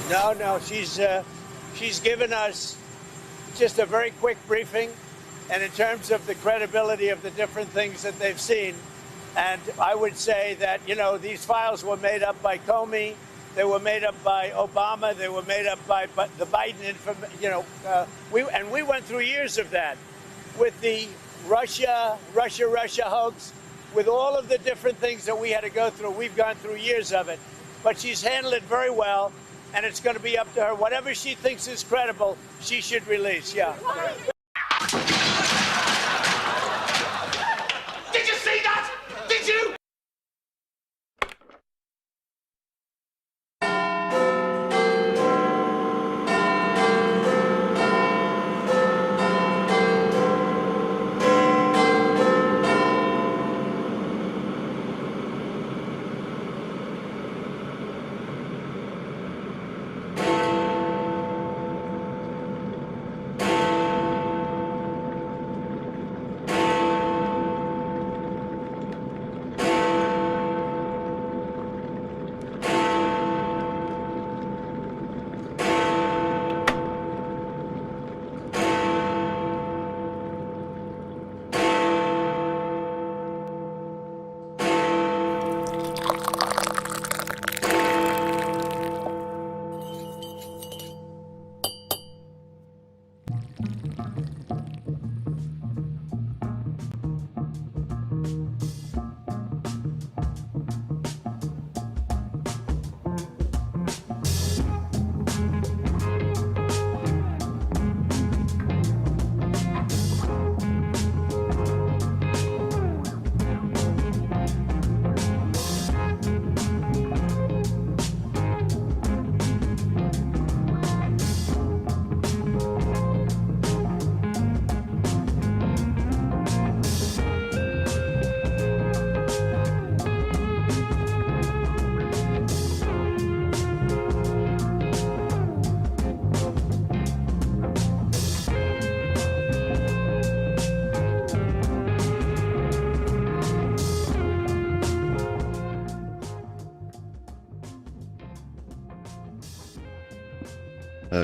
No, she's given us just a very quick briefing, and in terms of the credibility of the different things that they've seen. And I would say that, these files were made up by Comey, they were made up by Obama, they were made up by the Biden information, we went through years of that with the Russia hoax, with all of the different things that we had to go through. We've gone through years of it, but she's handled it very well, and it's going to be up to her. Whatever she thinks is credible, she should release, yeah. Did you see that? Did you?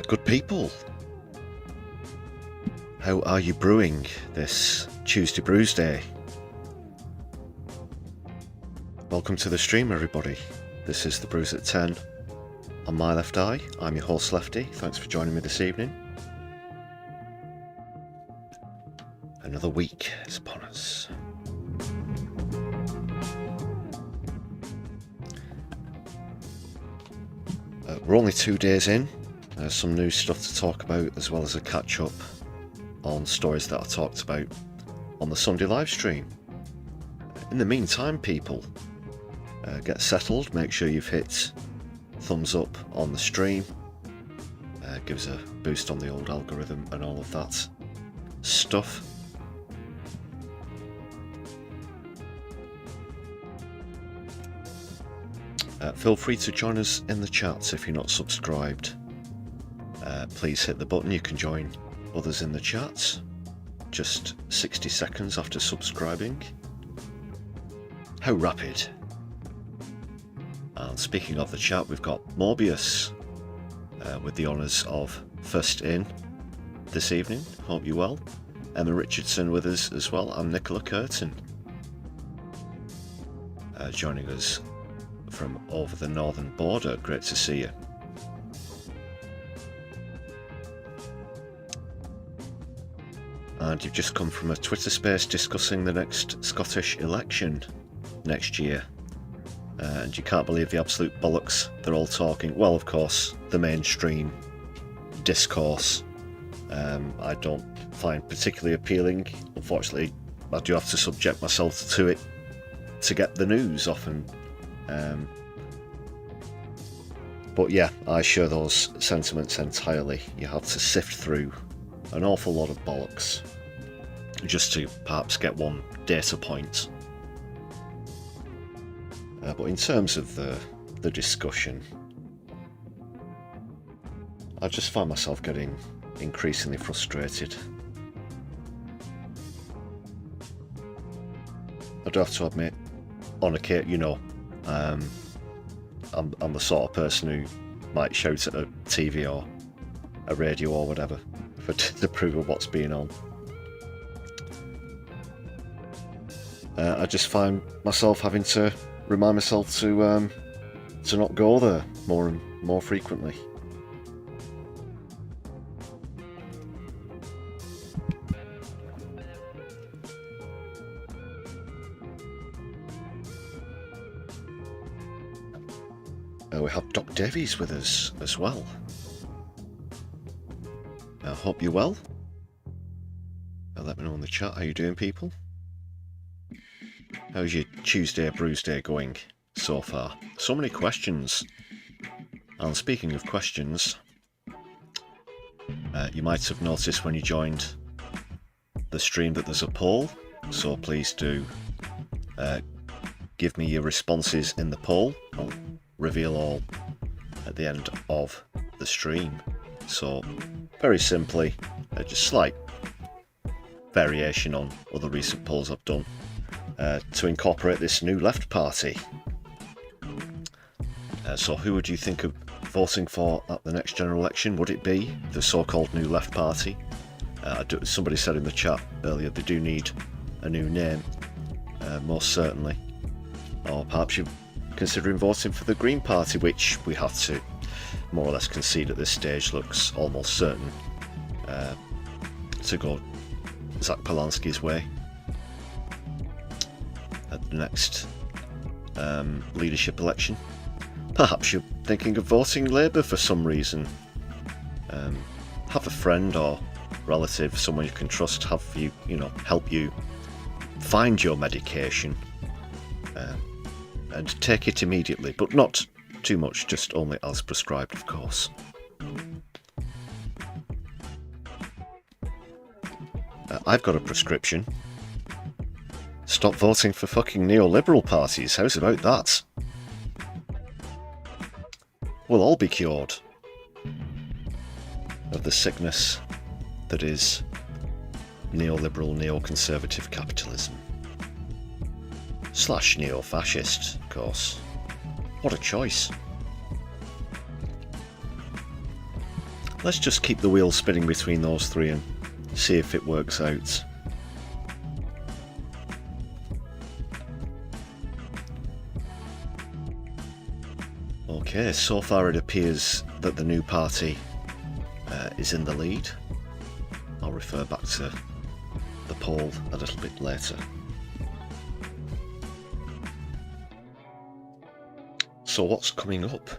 Good people, how are you brewing this Tuesday Brews Day? Welcome to the stream, everybody. This is the Brews at 10 on my left eye. I'm your host Lefty. Thanks for joining me this evening. Another week is upon us. We're only 2 days in. Some new stuff to talk about, as well as a catch up on stories that I talked about on the Sunday live stream. In the meantime, people, get settled, make sure you've hit thumbs up on the stream, give us a boost on the old algorithm and all of that stuff. Feel free to join us in the chats if you're not subscribed. Please hit the button. You can join others in the chat just 60 seconds after subscribing. How rapid. And speaking of the chat, we've got Morbius with the honours of first in this evening. Hope you're well. Emma Richardson with us as well, and Nicola Curtin joining us from over the northern border. Great to see you. And you've just come from a Twitter space discussing the next Scottish election next year. And you can't believe the absolute bollocks they're all talking. Well, of course, the mainstream discourse I don't find particularly appealing. Unfortunately, I do have to subject myself to it to get the news often. But yeah, I share those sentiments entirely. You have to sift through an awful lot of bollocks just to perhaps get one data point. But in terms of the discussion, I just find myself getting increasingly frustrated. I do have to admit, on occasion, I'm the sort of person who might shout at a TV or a radio or whatever for to prove of what's being on. I just find myself having to remind myself to not go there more and more frequently. We have Doc Davies with us as well. I hope you're well. Let me know in the chat how you doing, people. How's your Tuesday Brews Day going so far? So many questions. And speaking of questions, you might have noticed when you joined the stream that there's a poll, so please do give me your responses in the poll. I'll reveal all at the end of the stream. So very simply, just slight variation on other recent polls I've done to incorporate this new left party. So who would you think of voting for at the next general election? Would it be the so-called new left party? Somebody said in the chat earlier they do need a new name, most certainly. Or perhaps you're considering voting for the Green Party, which we have to more or less concede at this stage looks almost certain to go Zach Polanski's way at the next leadership election. Perhaps you're thinking of voting Labour for some reason. Have a friend or relative, someone you can trust, help you find your medication and take it immediately, but not too much, just only as prescribed, of course. I've got a prescription. Stop voting for fucking neoliberal parties. How's about that? We'll all be cured of the sickness that is neoliberal, neoconservative capitalism. / neo-fascist, of course. What a choice. Let's just keep the wheel spinning between those three and see if it works out. Okay, so far it appears that the new party is in the lead. I'll refer back to the poll a little bit later. So what's coming up?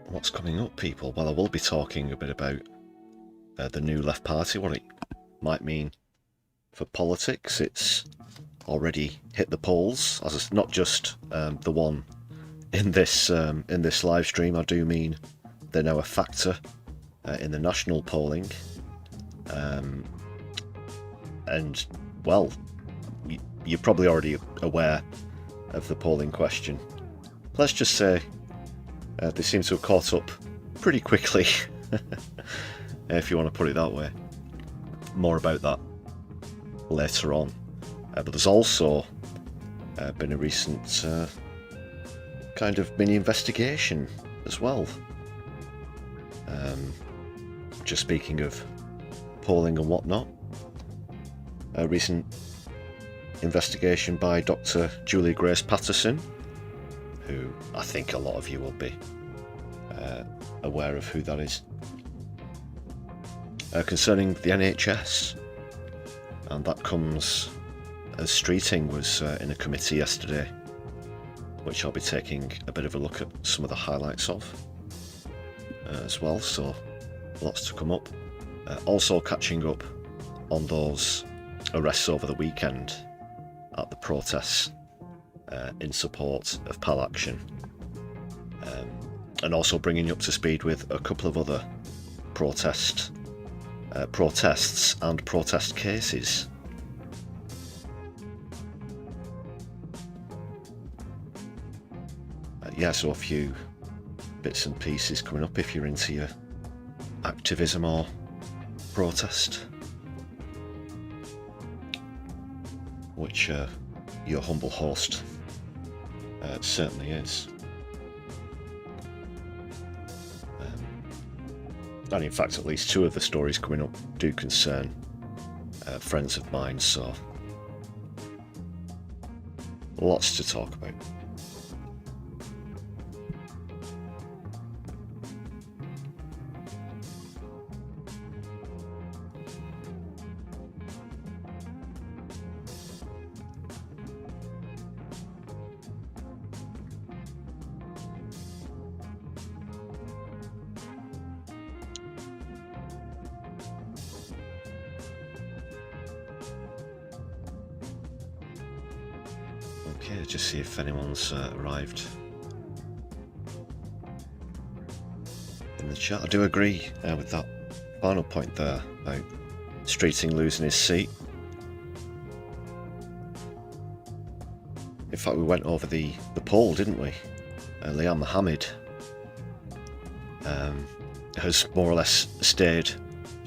What's coming up, people? Well, I will be talking a bit about the new left party, what it might mean for politics. It's already hit the polls, as it's not just the one in this live stream. I do mean they're now a factor in the national polling, and well, you're probably already aware of the polling question. Let's just say they seem to have caught up pretty quickly, if you want to put it that way. More about that later on. But there's also been a recent kind of mini investigation as well. Just speaking of polling and whatnot, a recent investigation by Dr. Julie Grace Patterson, who I think a lot of you will be aware of who that is, concerning the NHS. And that comes as Streeting was in a committee yesterday, which I'll be taking a bit of a look at some of the highlights of as well, so lots to come up. Also catching up on those arrests over the weekend at the protests in support of PAL action, and also bringing you up to speed with a couple of other protests and protest cases. Yeah, so a few bits and pieces coming up if you're into your activism or protest, which your humble host certainly is. And in fact, at least 2 of the stories coming up do concern friends of mine, so lots to talk about. Okay, just see if anyone's arrived in the chat. I do agree with that final point there about Streeting losing his seat. In fact, we went over the poll, didn't we? Liam Mohammed has more or less stayed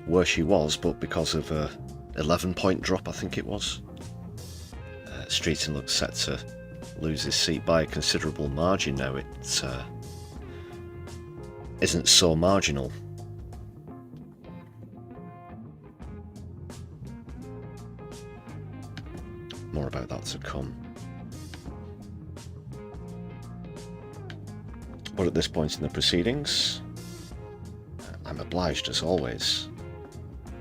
where she was, but because of a 11-point drop, I think it was. Streeting looks set to lose his seat by a considerable margin now. It isn't so marginal. More about that to come. But at this point in the proceedings, I'm obliged, as always,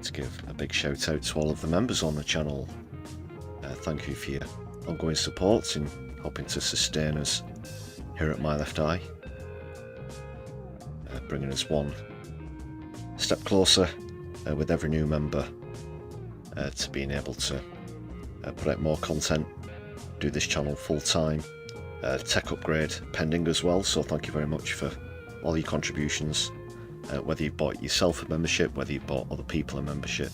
to give a big shout out to all of the members on the channel. Thank you for your ongoing support in helping to sustain us here at My Left Eye, bringing us one step closer with every new member to being able to put out more content, do this channel full time, tech upgrade pending as well, so thank you very much for all your contributions, whether you bought yourself a membership, whether you bought other people a membership,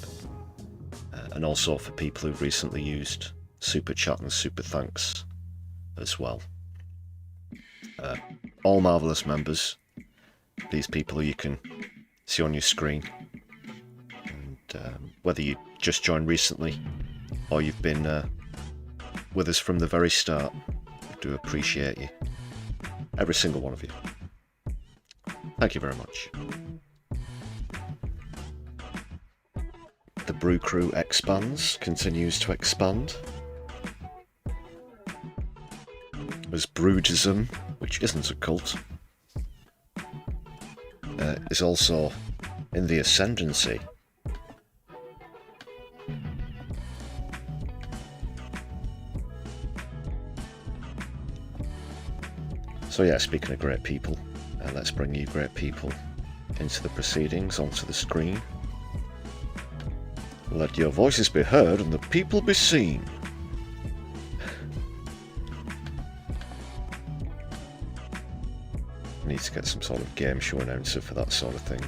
and also for people who've recently used Super Chat and Super Thanks as well. All marvellous members, these people who you can see on your screen, and whether you just joined recently or you've been with us from the very start, I do appreciate you, every single one of you. Thank you very much. The Brew Crew expands, continues to expand. As Brewdism, which isn't a cult, is also in the ascendancy. So yeah, speaking of great people, let's bring you great people into the proceedings, onto the screen. Let your voices be heard and the people be seen. I need to get some sort of game show announcer for that sort of thing.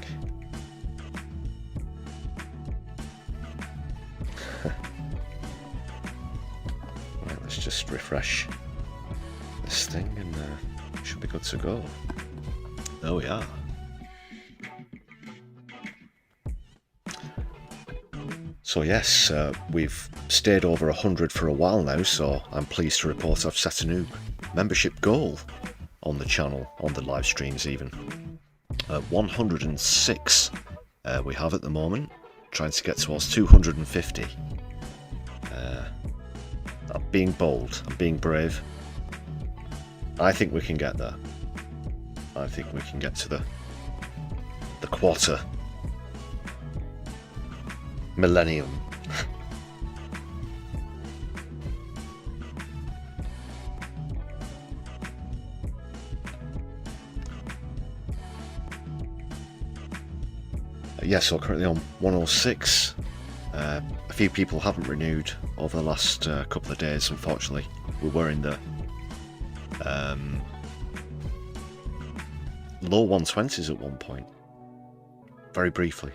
Right, let's just refresh this thing and should be good to go. There we are. So yes, we've stayed over 100 for a while now, so I'm pleased to report I've set a new membership goal on the channel, on the live streams even. 106 we have at the moment, trying to get towards 250. I'm being bold, I'm being brave. I think we can get there. I think we can get to the quarter millennium. Yeah, so currently on 106. A few people haven't renewed over the last couple of days, unfortunately. We were in the low 120s at one point, very briefly.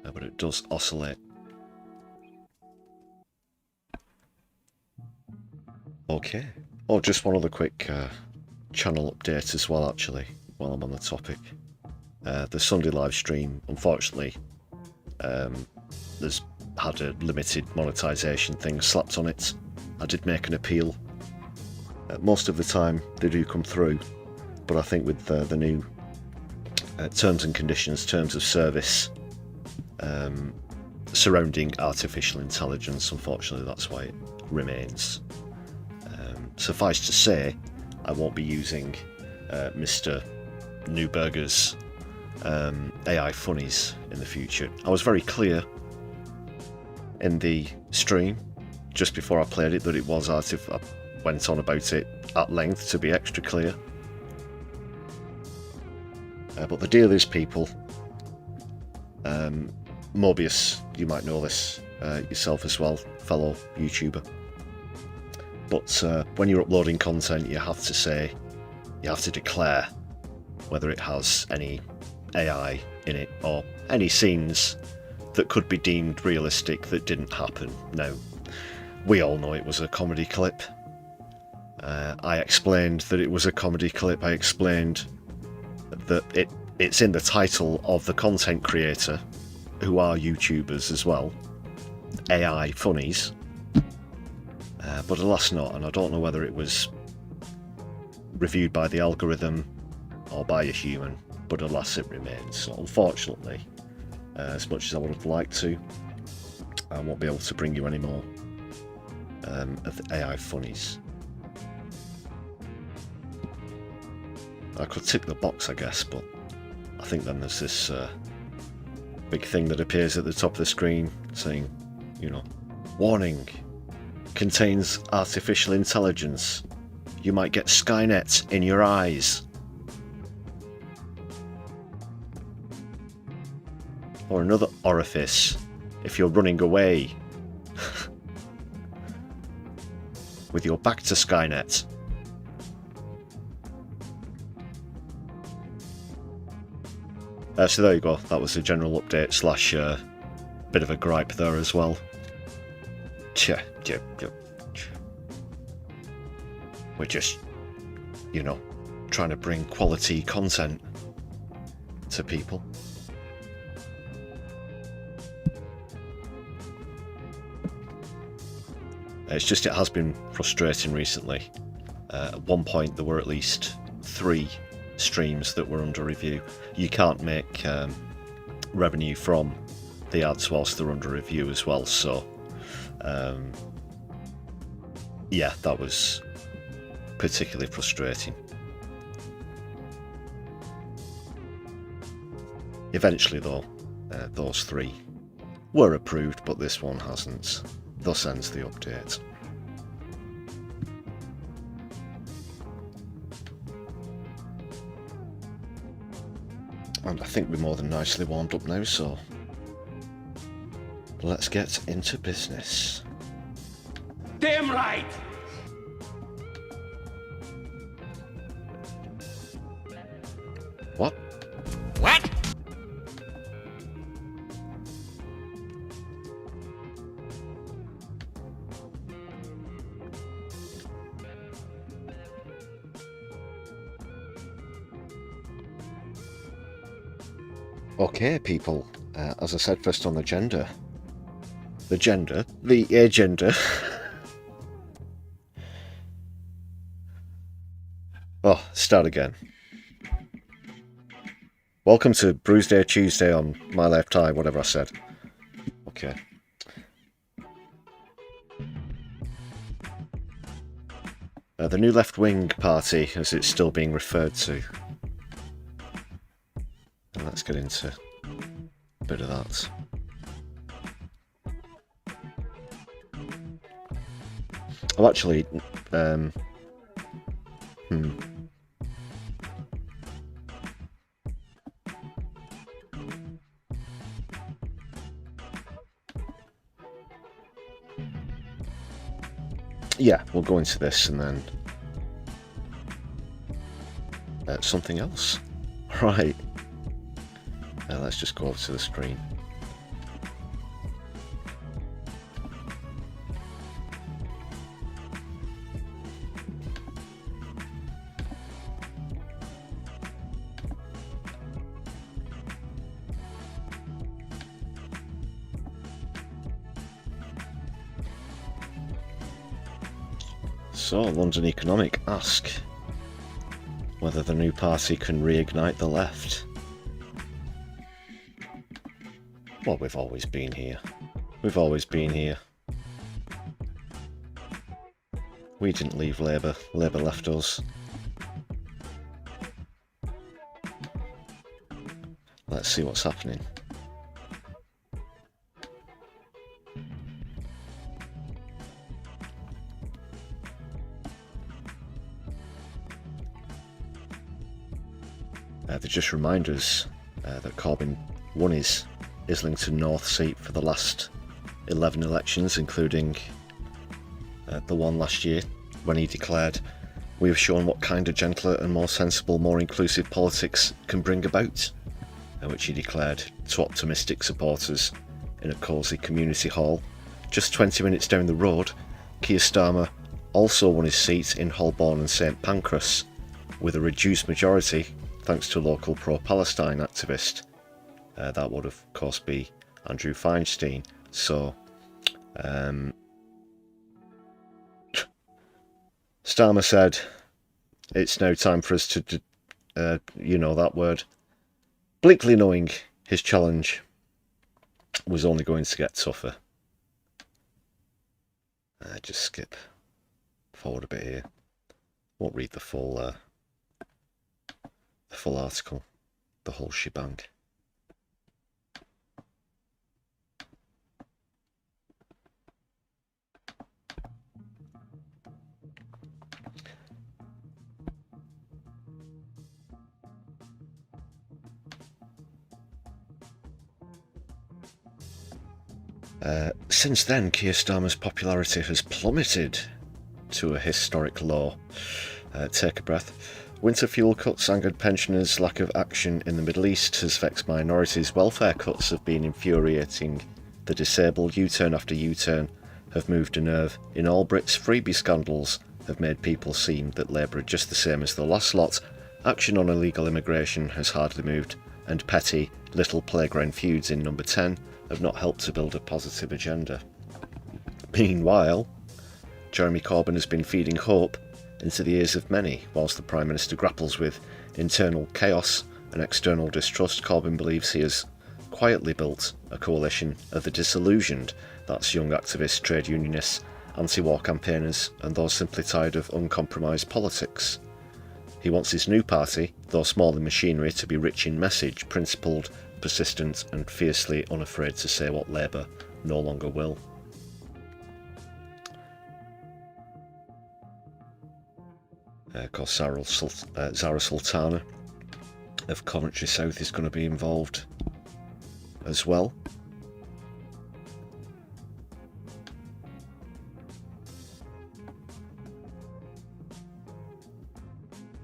But it does oscillate. Okay. Oh, just one other quick channel update as well, actually, while I'm on the topic. The Sunday live stream, unfortunately, there's had a limited monetization thing slapped on it. I did make an appeal. Most of the time they do come through, but I think with the new terms and conditions, terms of service surrounding artificial intelligence. Unfortunately, that's why it remains. Suffice to say, I won't be using Mr. Newberger's AI funnies in the future. I was very clear in the stream just before I played it that it was I went on about it at length to be extra clear. But the deal is, people, Mobius, you might know this yourself as well, fellow YouTuber. But when you're uploading content, you have to declare whether it has any AI in it or any scenes that could be deemed realistic that didn't happen. Now, we all know it was a comedy clip. I explained that it was a comedy clip. I explained that it's in the title of the content creator, who are YouTubers as well, AI funnies. But alas not, and I don't know whether it was reviewed by the algorithm or by a human, but alas it remains. So unfortunately, as much as I would have liked to, I won't be able to bring you any more of the AI funnies. I could tick the box, I guess, but I think then there's this big thing that appears at the top of the screen saying, you know, warning, contains artificial intelligence. You might get Skynet in your eyes. Or another orifice if you're running away with your back to Skynet. So there you go, that was a general update slash bit of a gripe there as well. We're just, you know, trying to bring quality content to people. It's just, it has been frustrating recently. At one point there were at least 3 streams that were under review. You can't make revenue from the ads whilst they're under review as well, so yeah, that was particularly frustrating. Eventually though, those 3 were approved, but this one hasn't. Thus ends the update. And I think we're more than nicely warmed up now, so let's get into business. Damn right! What? What? Okay, people, as I said first on the agenda. Oh, start again. Welcome to Brews Day Tuesday on my left eye, whatever I said. Okay. The new left-wing party, as it's still being referred to. And let's get into a bit of that. Oh, actually, yeah, we'll go into this and then something else. Right. Let's just go over to the screen. So, London Economic ask whether the new party can reignite the left. Well, we've always been here. We've always been here. We didn't leave Labour. Labour left us. Let's see what's happening. They just remind us that Corbyn won his Islington North seat for the last 11 elections, including the one last year, when he declared, "We have shown what kind of gentler and more sensible, more inclusive politics can bring about," which he declared to optimistic supporters in a cosy community hall. Just 20 minutes down the road, Keir Starmer also won his seat in Holborn and St Pancras with a reduced majority thanks to a local pro-Palestine activist. That would of course be Andrew Feinstein. So Starmer said it's now time for us to, you know that word, bleakly knowing his challenge was only going to get tougher. Just skip forward a bit here. Won't read the full article, the whole shebang. Since then, Keir Starmer's popularity has plummeted to a historic low. Take a breath. Winter fuel cuts angered pensioners, lack of action in the Middle East has vexed minorities, welfare cuts have been infuriating the disabled, U-turn after U-turn have moved a nerve. In all Brits, freebie scandals have made people seem that Labour are just the same as the last lot. Action on illegal immigration has hardly moved, and petty, little playground feuds in number 10 have not helped to build a positive agenda. Meanwhile, Jeremy Corbyn has been feeding hope into the ears of many. Whilst the Prime Minister grapples with internal chaos and external distrust, Corbyn believes he has quietly built a coalition of the disillusioned. That's young activists, trade unionists, anti-war campaigners and those simply tired of uncompromised politics. He wants his new party, though small in machinery, to be rich in message, principled, persistent and fiercely unafraid to say what Labour no longer will. Of course, Zara Sultana of Coventry South is going to be involved as well.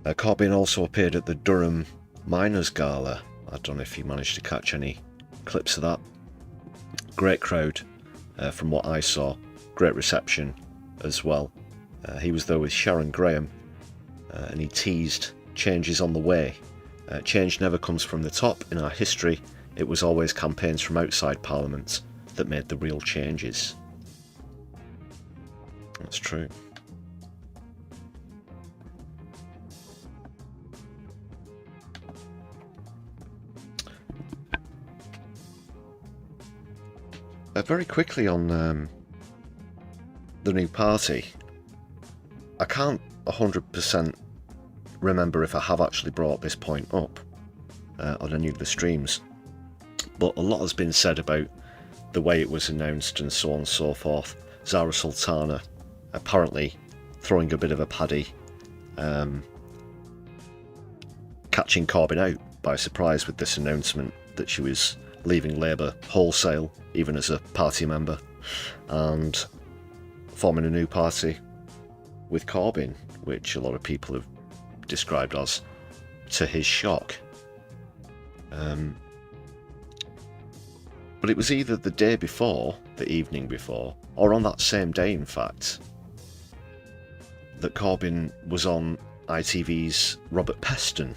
Corbyn also appeared at the Durham Miners' Gala. I don't know if you managed to catch any clips of that. Great crowd from what I saw. Great reception as well. He was there with Sharon Graham and he teased changes on the way. Change never comes from the top. In our history, it was always campaigns from outside Parliament that made the real changes. That's true. Very quickly on the new party, I can't 100% remember if I have actually brought this point up on any of the streams, but a lot has been said about the way it was announced and so on and so forth. Zara Sultana apparently throwing a bit of a paddy, catching Corbyn out by surprise with this announcement that she was leaving Labour wholesale, even as a party member, and forming a new party with Corbyn, which a lot of people have described as to his shock. But it was either the day before, the evening before, or on that same day, in fact, that Corbyn was on ITV's Robert Peston,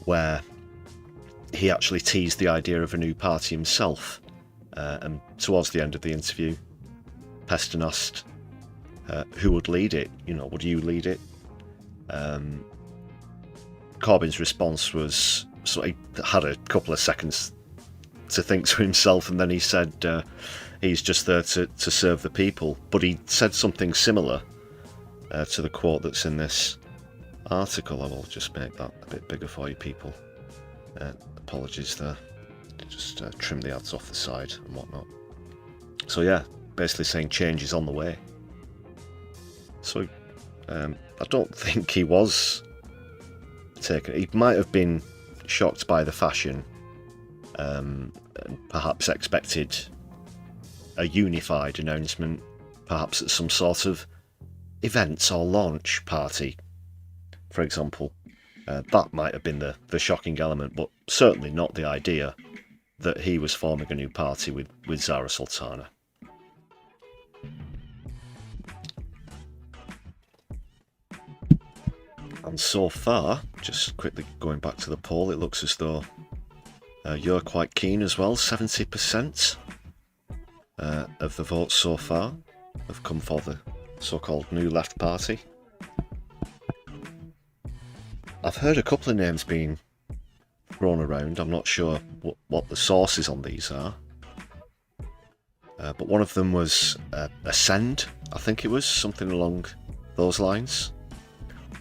where he actually teased the idea of a new party himself. And towards the end of the interview, Peston asked who would lead it. You know, would you lead it? Corbyn's response was, so he had a couple of seconds to think to himself, and then he said he's just there to serve the people. But he said something similar to the quote that's in this article. I will just make that a bit bigger for you people. Apologies there. Just trim the ads off the side and whatnot. So yeah, basically saying change is on the way. So I don't think he was taken. He might have been shocked by the fashion, and perhaps expected a unified announcement, perhaps at some sort of events or launch party, for example. That might have been the shocking element, but certainly not the idea that he was forming a new party with Zara Sultana. And so far, just quickly going back to the poll, it looks as though you're quite keen as well. 70% of the votes so far have come for the so-called New Left Party. I've heard a couple of names being thrown around. I'm not sure what the sources on these are. But one of them was Ascend, I think it was, something along those lines.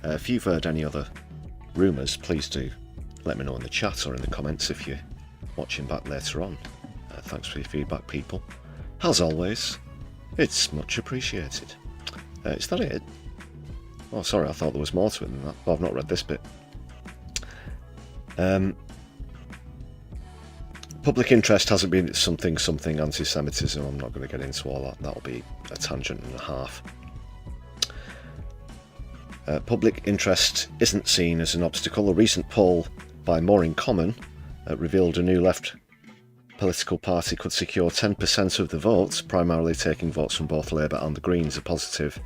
If you've heard any other rumours, please do let me know in the chat or in the comments if you're watching back later on. Thanks for your feedback, people. As always, it's much appreciated. Is that it? Oh, sorry, I thought there was more to it than that. Well, I've not read this bit. Public interest hasn't been something anti-Semitism. I'm not going to get into all that. That'll be a tangent and a half. Public interest isn't seen as an obstacle. A recent poll by More in Common revealed a New Left political party could secure 10% of the votes, primarily taking votes from both Labour and the Greens. A positive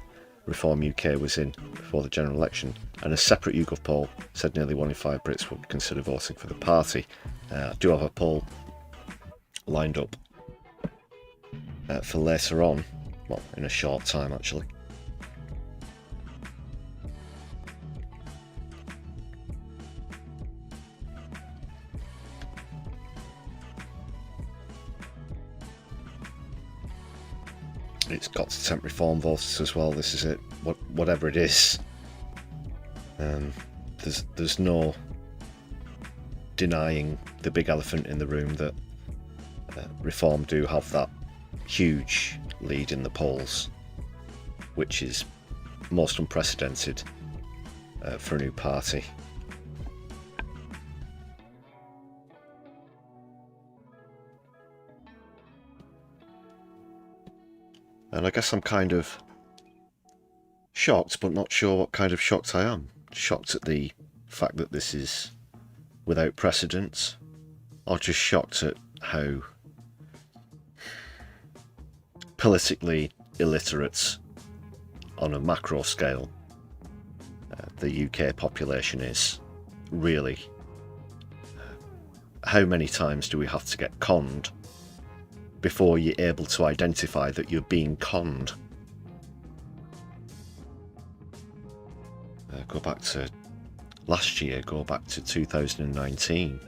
Reform UK was in before the general election, and a separate YouGov poll said nearly 1 in 5 Brits would consider voting for the party. I do have a poll lined up for later on, well, in a short time actually. It's got to tempt reform voters as well. This is it. Whatever it is, there's no denying the big elephant in the room that Reform do have that huge lead in the polls, which is most unprecedented for a new party. And I guess I'm kind of shocked, but not sure what kind of shocked I am. Shocked at the fact that this is without precedent, or just shocked at how politically illiterate on a macro scale the UK population is. Really, how many times do we have to get conned before you're able to identify that you're being conned? Go back to last year, go back to 2019,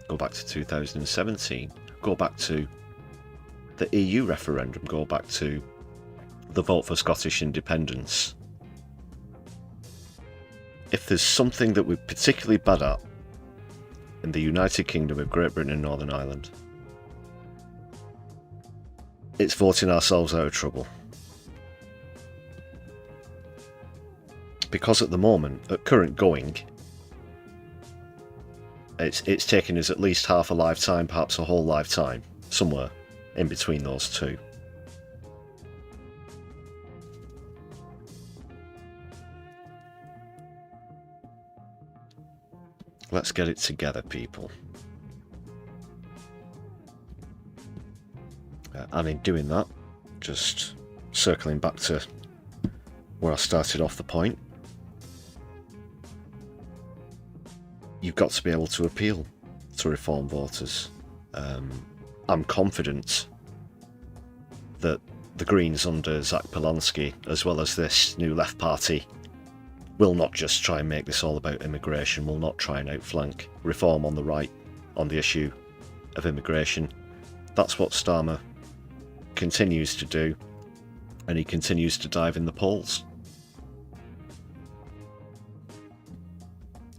go back to 2017, go back to the EU referendum, go back to the vote for Scottish independence. If there's something that we're particularly bad at in the United Kingdom of Great Britain and Northern Ireland, it's voting ourselves out of trouble. Because at the moment, at current going, it's taken us at least half a lifetime, perhaps a whole lifetime, somewhere in between those two. Let's get it together, people. And in doing that, just circling back to where I started off the point, you've got to be able to appeal to Reform voters. I'm confident that the Greens under Zach Polanski, as well as this New Left Party, will not just try and make this all about immigration, will not try and outflank Reform on the right on the issue of immigration. That's what Starmer continues to do, and he continues to dive in the polls.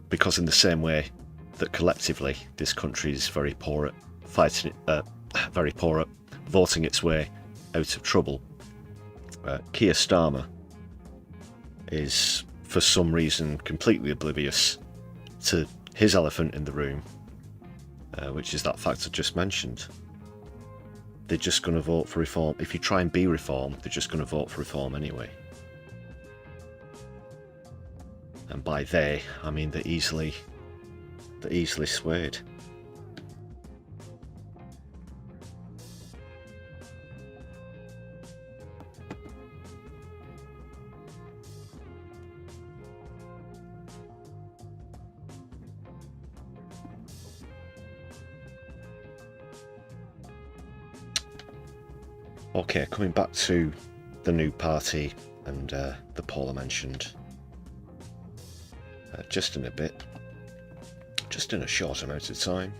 Because in the same way that collectively this country is very poor at voting its way out of trouble, Keir Starmer is for some reason completely oblivious to his elephant in the room, which is that fact I just mentioned. They're just going to vote for reform. If you try and be reform, they're just going to vote for reform anyway. And by they, I mean they're easily swayed. Okay, coming back to the new party and the poll I mentioned just in a bit, just in a short amount of time.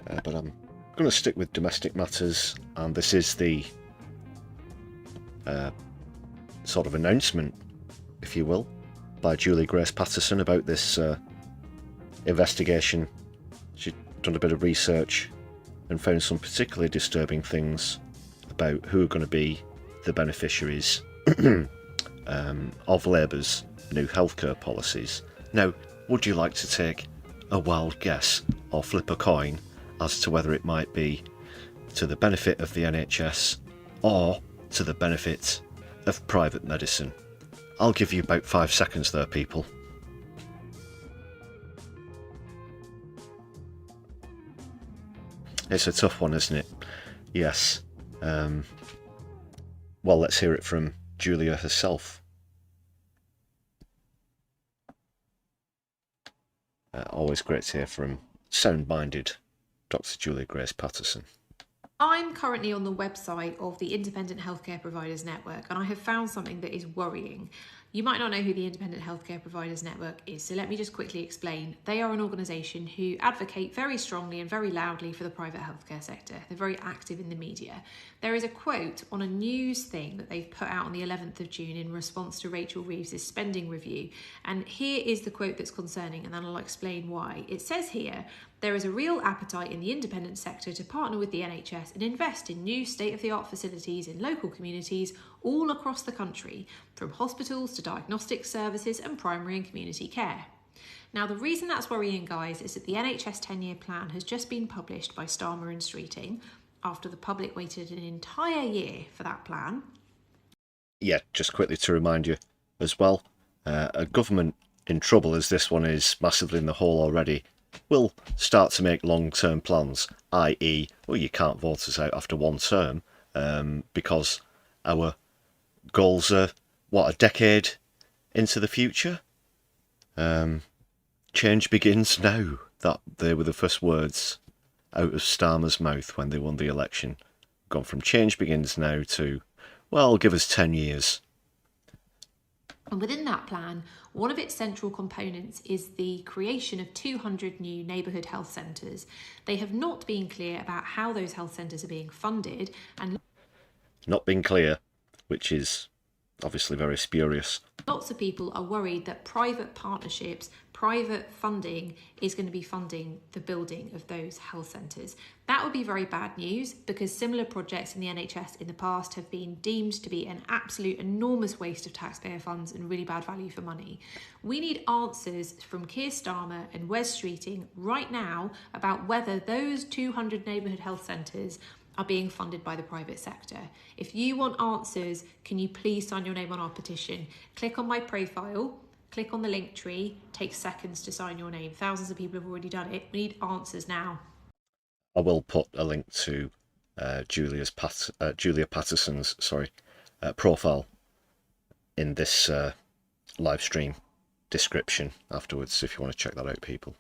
But I'm going to stick with domestic matters, and this is the sort of announcement, if you will, by Julia Grace Patterson about this investigation. She's done a bit of research and found some particularly disturbing things about who are going to be the beneficiaries of Labour's new healthcare policies. Now, would you like to take a wild guess or flip a coin as to whether it might be to the benefit of the NHS or to the benefit of private medicine? I'll give you about 5 seconds there, people. It's a tough one, isn't it? Yes. Well, let's hear it from Julia herself. Always great to hear from sound-minded Dr. Julia Grace Patterson. I'm currently on the website of the Independent Healthcare Providers Network, and I have found something that is worrying. You might not know who the Independent Healthcare Providers Network is, so let me just quickly explain. They are an organisation who advocate very strongly and very loudly for the private healthcare sector. They're very active in the media. There is a quote on a news thing that they've put out on the 11th of June in response to Rachel Reeves' spending review. And here is the quote that's concerning, and then I'll explain why. It says here, there is a real appetite in the independent sector to partner with the NHS and invest in new state-of-the-art facilities in local communities all across the country, from hospitals to diagnostic services and primary and community care. Now, the reason that's worrying, guys, is that the NHS 10-year plan has just been published by Starmer and Streeting after the public waited an entire year for that plan. Yeah, just quickly to remind you as well, a government in trouble as this one is, massively in the hole already, will start to make long-term plans, i.e., well, you can't vote us out after one term because our goals are, what, a decade into the future? Change begins now. That they were the first words out of Starmer's mouth when they won the election. Gone from change begins now to, well, give us 10 years. And within that plan, one of its central components is the creation of 200 new neighbourhood health centres. They have not been clear about how those health centres are being funded, and not been clear, which is obviously very spurious. Lots of people are worried that private partnerships, private funding is going to be funding the building of those health centres. That would be very bad news because similar projects in the NHS in the past have been deemed to be an absolute enormous waste of taxpayer funds and really bad value for money. We need answers from Keir Starmer and Wes Streeting right now about whether those 200 neighbourhood health centres are being funded by the private sector. If you want answers, can you please sign your name on our petition? Click on my profile, click on the link tree, takes seconds to sign your name. Thousands of people have already done it. We need answers now. I will put a link to Julia Patterson's profile in this live stream description afterwards if you want to check that out, people.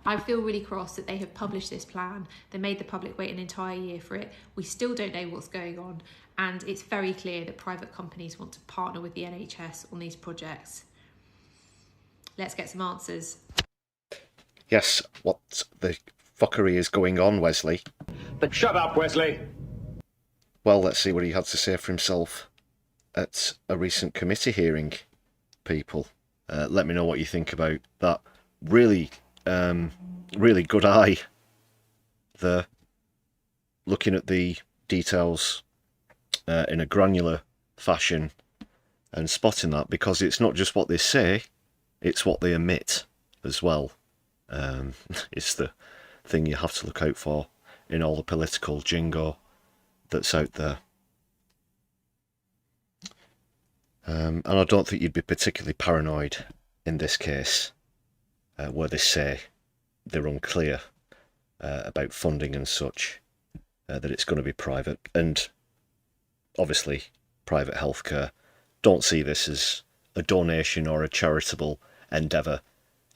I feel really cross that they have published this plan. They made the public wait an entire year for it. We still don't know what's going on. And it's very clear that private companies want to partner with the NHS on these projects. Let's get some answers. Yes, what the fuckery is going on, Wesley? But shut up, Wesley. Well, let's see what he had to say for himself at a recent committee hearing, people. Let me know what you think about that really, really good eye there, looking at the details in a granular fashion and spotting that, because it's not just what they say, it's what they omit as well. It's the thing you have to look out for in all the political jingo that's out there. And I don't think you'd be particularly paranoid in this case, where they say they're unclear about funding and such, that it's going to be private. And obviously, private healthcare, don't see this as a donation or a charitable endeavour.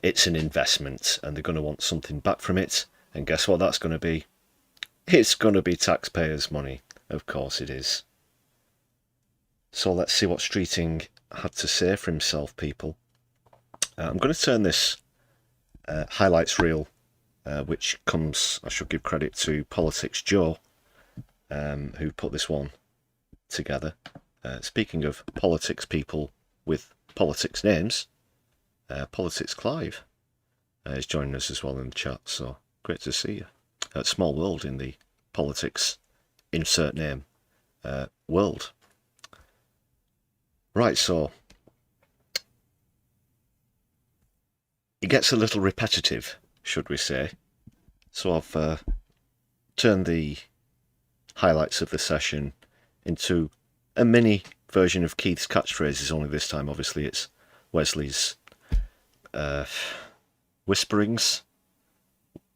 It's an investment, and they're going to want something back from it. And guess what that's going to be? It's going to be taxpayers' money. Of course it is. So let's see what Streeting had to say for himself, people. I'm going to turn this highlights reel, which comes, I should give credit to Politics Joe, who put this one together. Speaking of politics people with politics names, Politics Clive is joining us as well in the chat, so great to see you. Small world in the politics insert name world. Right, so it gets a little repetitive, should we say. So I've turned the highlights of the session into a mini version of Keith's catchphrases, only this time obviously it's Wesley's whisperings,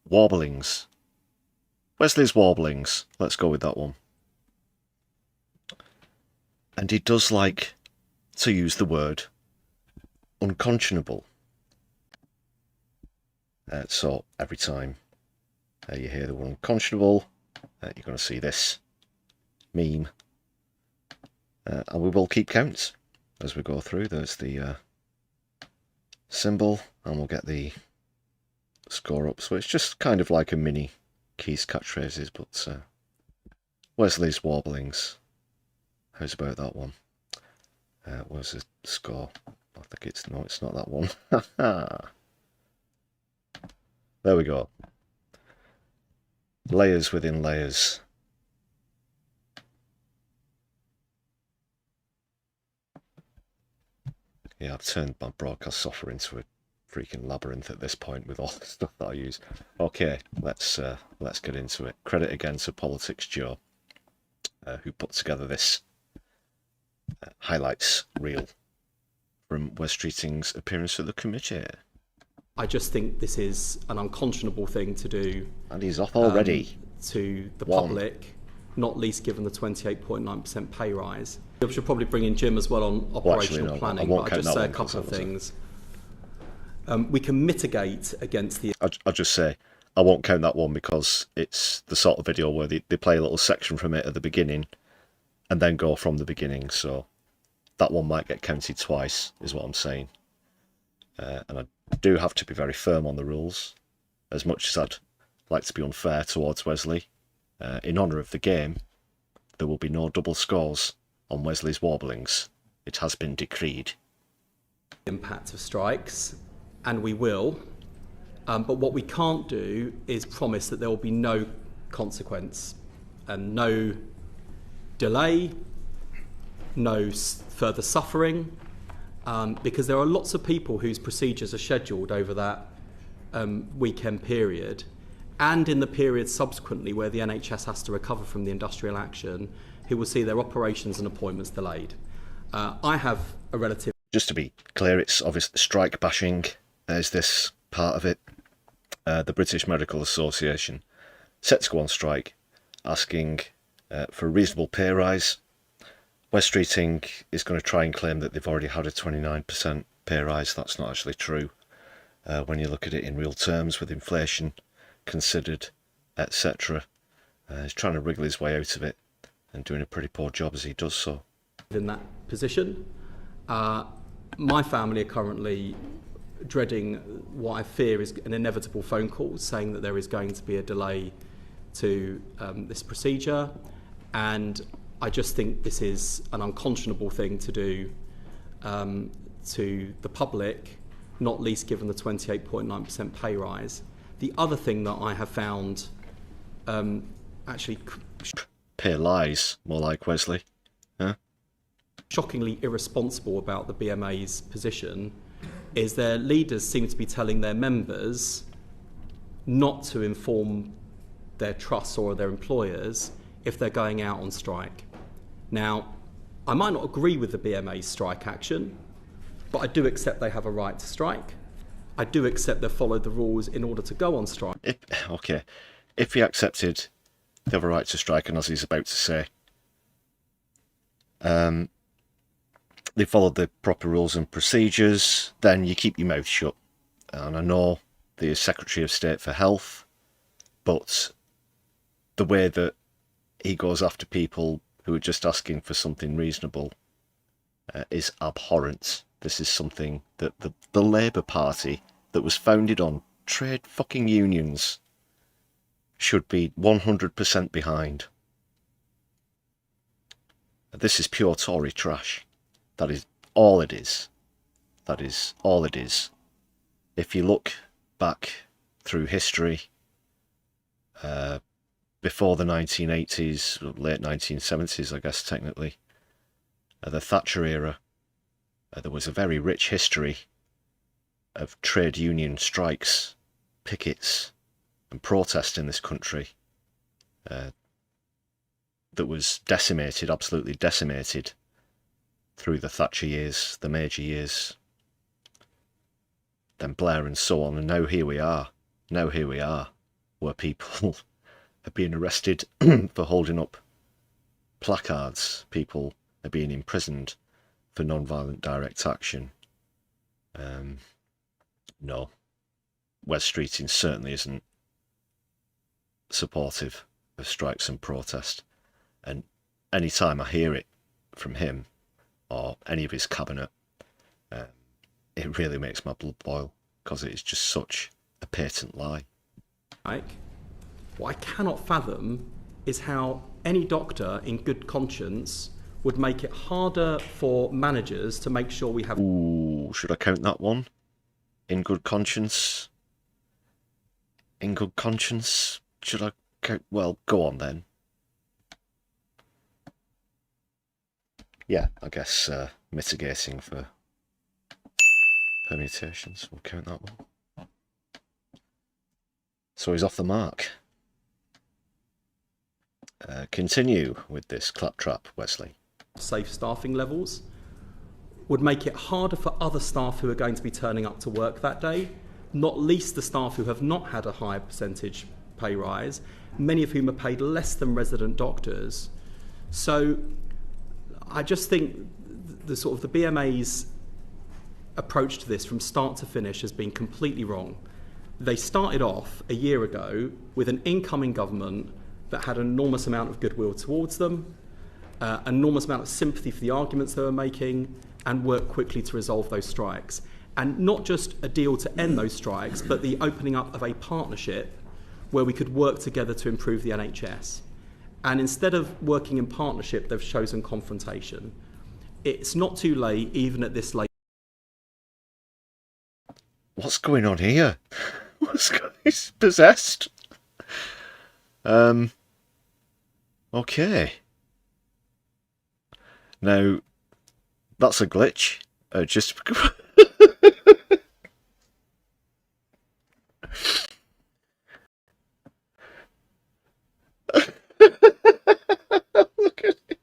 warblings. Wesley's warblings, let's go with that one. And he does like to use the word unconscionable. So every time you hear the word unconscionable, you're going to see this meme. And we will keep count as we go through. There's the symbol, and we'll get the score up. So it's just kind of like a mini Keith's catchphrases, but Wesley's warblings. How's about that one? Where's the score? I think it's not that one. There we go. Layers within layers. Yeah, I've turned my broadcast software into a freaking labyrinth at this point with all the stuff that I use. Okay, let's get into it. Credit again to Politics Joe, who put together this highlights reel from Wes Streeting's appearance at the committee. I just think this is an unconscionable thing to do. And he's off already. To the public, not least given the 28.9% pay rise. I should probably bring in Jim as well on operational planning, but I'll just say a couple of things. We can mitigate against the... I'll just say, I won't count that one because it's the sort of video where they play a little section from it at the beginning and then go from the beginning, so that one might get counted twice, is what I'm saying. And I do have to be very firm on the rules, as much as I'd like to be unfair towards Wesley. In honour of the game, there will be no double scores on Wesley's warblings. It has been decreed. Impact of strikes, and we will. But what we can't do is promise that there will be no consequence and no delay, no further suffering, because there are lots of people whose procedures are scheduled over that weekend period and in the period subsequently where the NHS has to recover from the industrial action, who will see their operations and appointments delayed. I have a relative... Just to be clear, it's obviously strike bashing. There's this part of it. The British Medical Association set to go on strike, asking for a reasonable pay rise. Wes Streeting is going to try and claim that they've already had a 29% pay rise. That's not actually true. When you look at it in real terms, with inflation considered, etc. He's trying to wriggle his way out of it and doing a pretty poor job as he does so. In that position, my family are currently dreading what I fear is an inevitable phone call saying that there is going to be a delay to this procedure, and I just think this is an unconscionable thing to do to the public, not least given the 28.9% pay rise. The other thing that I have found actually Pay lies, more like Wesley. Huh? shockingly irresponsible about the BMA's position is their leaders seem to be telling their members not to inform their trusts or their employers if they're going out on strike. Now, I might not agree with the BMA's strike action, but I do accept they have a right to strike. I do accept they've followed the rules in order to go on strike. If he accepted they have a right to strike, and as he's about to say, they followed the proper rules and procedures, then you keep your mouth shut. And I know the Secretary of State for Health, but the way that he goes after people who are just asking for something reasonable is abhorrent. This is something that the Labour Party, that was founded on trade fucking unions, should be 100% behind. This is pure Tory trash. That is all it is. That is all it is. If you look back through history, before the 1980s, late 1970s, I guess technically, the Thatcher era, there was a very rich history of trade union strikes, pickets, and protest in this country that was decimated, absolutely decimated, through the Thatcher years, the Major years, then Blair and so on, and now here we are. Now here we are, where people are being arrested for holding up placards. People are being imprisoned for non-violent direct action. No, Wes Streeting certainly isn't supportive of strikes and protest. And any time I hear it from him or any of his cabinet, it really makes my blood boil, because it is just such a patent lie. What I cannot fathom is how any doctor in good conscience would make it harder for managers to make sure we have... Ooh, should I count that one? In good conscience? In good conscience? Should I count? Well, go on then. Yeah, I guess mitigating for permutations. We'll count that one. So he's off the mark. Continue with this claptrap, Wesley. Safe staffing levels would make it harder for other staff who are going to be turning up to work that day, not least the staff who have not had a higher percentage pay rise, many of whom are paid less than resident doctors. So I just think the sort of the BMA's approach to this from start to finish has been completely wrong. They started off a year ago with an incoming government that had an enormous amount of goodwill towards them, an enormous amount of sympathy for the arguments they were making, and worked quickly to resolve those strikes. And not just a deal to end those strikes, but the opening up of a partnership where we could work together to improve the NHS. And instead of working in partnership, they've chosen confrontation. It's not too late, even at this late. What's going on here? He's possessed. Okay. Now, that's a glitch. Just... Look at it.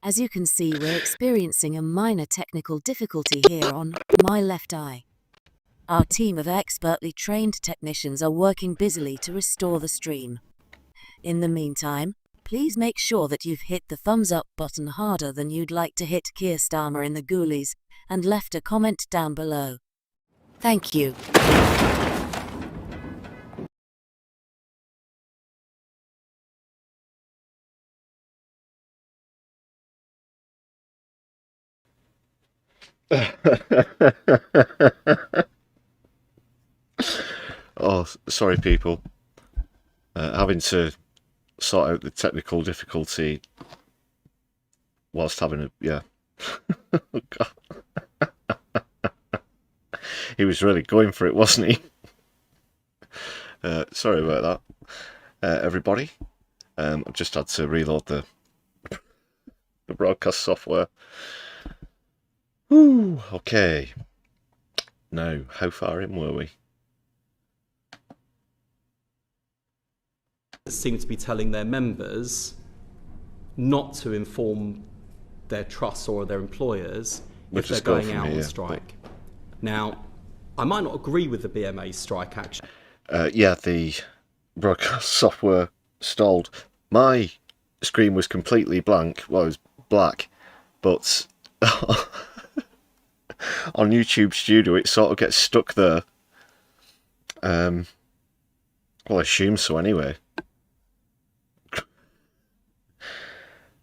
As you can see, we're experiencing a minor technical difficulty here on my left eye. Our team of expertly trained technicians are working busily to restore the stream. In the meantime, please make sure that you've hit the thumbs up button harder than you'd like to hit Keir Starmer in the Ghoulies, and left a comment down below. Thank you. Oh, sorry, people. Having to sort out the technical difficulty whilst having a... yeah. Oh, God. He was really going for it, wasn't he? Sorry about that, everybody. I've just had to reload the broadcast software. Whew, okay. Now, how far in were we? Seem to be telling their members not to inform their trusts or their employers if they're going out on strike. Now, I might not agree with the BMA's strike action. Yeah, the broadcast software stalled. My screen was completely blank. Well, it was black, but on YouTube Studio it sort of gets stuck there. Well, I assume so anyway.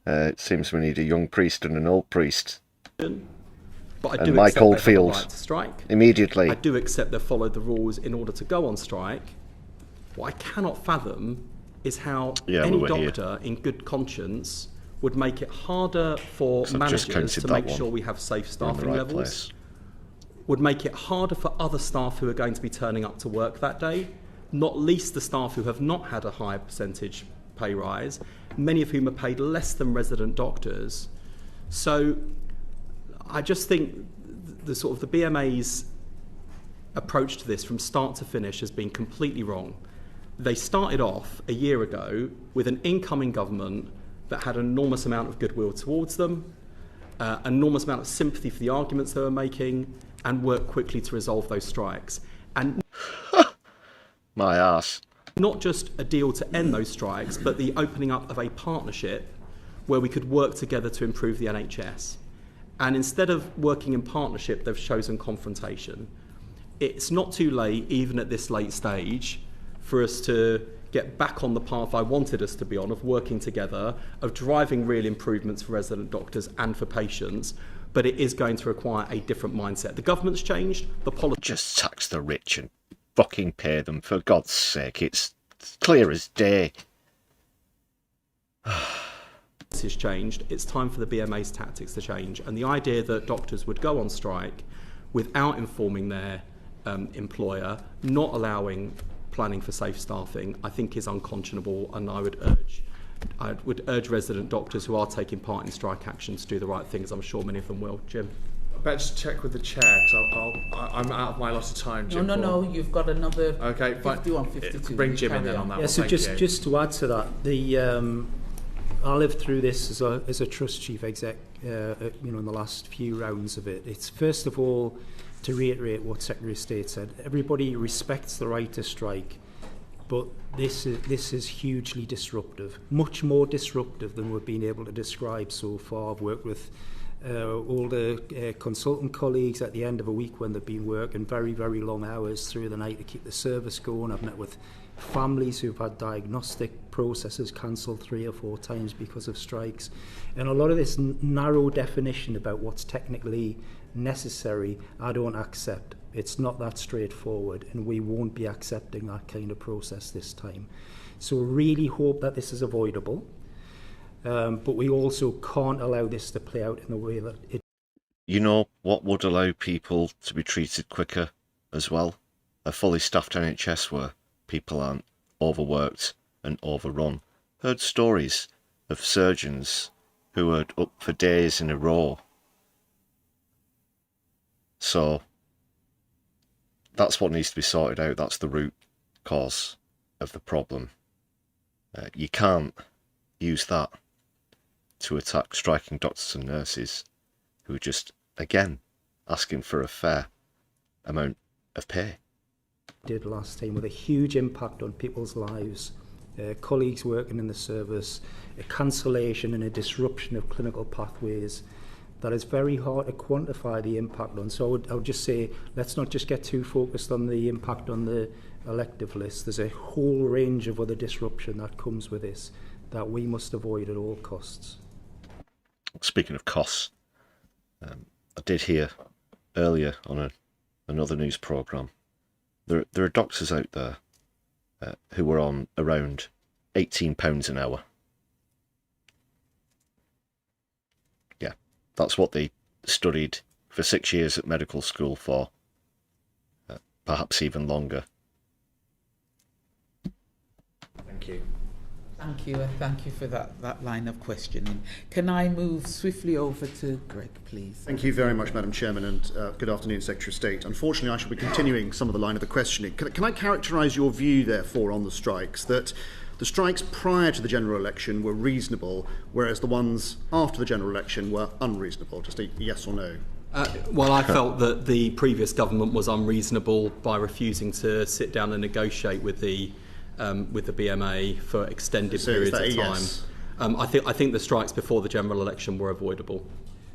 It seems we need a young priest and an old priest. But I do and Mike Oldfield right to strike. Immediately. I do accept they followed the rules in order to go on strike. What I cannot fathom is how any doctor in good conscience would make it harder for managers to make sure we have safe staffing levels, would make it harder for other staff who are going to be turning up to work that day, not least the staff who have not had a higher percentage pay rise, many of whom are paid less than resident doctors. So I just think the sort of the BMA's approach to this from start to finish has been completely wrong. They started off a year ago with an incoming government that had an enormous amount of goodwill towards them, an enormous amount of sympathy for the arguments they were making, and worked quickly to resolve those strikes. And my ass. Not just a deal to end those strikes, but the opening up of a partnership where we could work together to improve the NHS. And instead of working in partnership, they've chosen confrontation. It's not too late, even at this late stage, for us to get back on the path I wanted us to be on, of working together, of driving real improvements for resident doctors and for patients, but it is going to require a different mindset. The government's changed, the policy... Just tax the rich and fucking pay them, for God's sake. It's clear as day. This has changed. It's time for the BMA's tactics to change. And the idea that doctors would go on strike without informing their employer, not allowing planning for safe staffing, I think is unconscionable, and I would urge resident doctors who are taking part in strike action to do the right things. I'm sure many of them will. Jim? I better just check with the chair, because I'm out of my allotted time, Jim. No, you've got another 51, 52. Bring Jim in then on that one. So just to add to that, I lived through this as a trust chief exec, in the last few rounds of it. It's first of all, to reiterate what Secretary of State said, everybody respects the right to strike, but this is hugely disruptive, much more disruptive than we've been able to describe so far. I've worked with all the consultant colleagues at the end of a week when they've been working very, very long hours through the night to keep the service going. I've met with families who've had diagnostic processes cancelled 3 or 4 times because of strikes. And a lot of this narrow definition about what's technically necessary, I don't accept. It's not that straightforward, and we won't be accepting that kind of process this time. So really hope that this is avoidable, but we also can't allow this to play out in the way that it... You know what would allow people to be treated quicker as well? A fully staffed NHS where people aren't overworked and overrun. Heard stories of surgeons who were up for days in a row. So that's what needs to be sorted out. That's the root cause of the problem. You can't use that to attack striking doctors and nurses who are just, again, asking for a fair amount of pay. Did last time, with a huge impact on people's lives, colleagues working in the service, a cancellation and a disruption of clinical pathways that is very hard to quantify the impact on. So I would just say, let's not just get too focused on the impact on the elective list. There's a whole range of other disruption that comes with this that we must avoid at all costs. Speaking of costs, I did hear earlier on another news programme, there are doctors out there who are on around £18 an hour. Yeah, that's what they studied for 6 years at medical school for, perhaps even longer. Thank you. Thank you for that line of questioning. Can I move swiftly over to Greg, please? Thank you very much, Madam Chairman, and good afternoon, Secretary of State. Unfortunately, I shall be continuing some of the line of the questioning. Can I characterise your view, therefore, on the strikes, that the strikes prior to the general election were reasonable, whereas the ones after the general election were unreasonable? Just a yes or no. Well, I felt that the previous government was unreasonable by refusing to sit down and negotiate with the BMA for extended periods of time. Yes? I think the strikes before the general election were avoidable.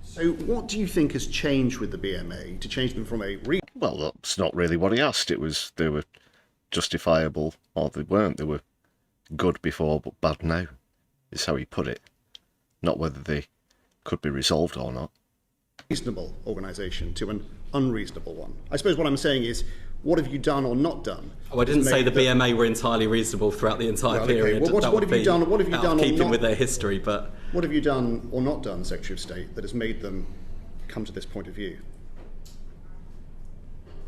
So what do you think has changed with the BMA to change them from a... Well, that's not really what he asked. It was they were justifiable, or they weren't. They were good before but bad now, is how he put it. Not whether they could be resolved or not. Reasonable organisation to an unreasonable one. I suppose what I'm saying is, what have you done or not done? Oh, I didn't say the BMA were entirely reasonable throughout the entire period. Well, what have you done? What have you done? Keeping with their history, but what have you done or not done, Secretary of State, that has made them come to this point of view?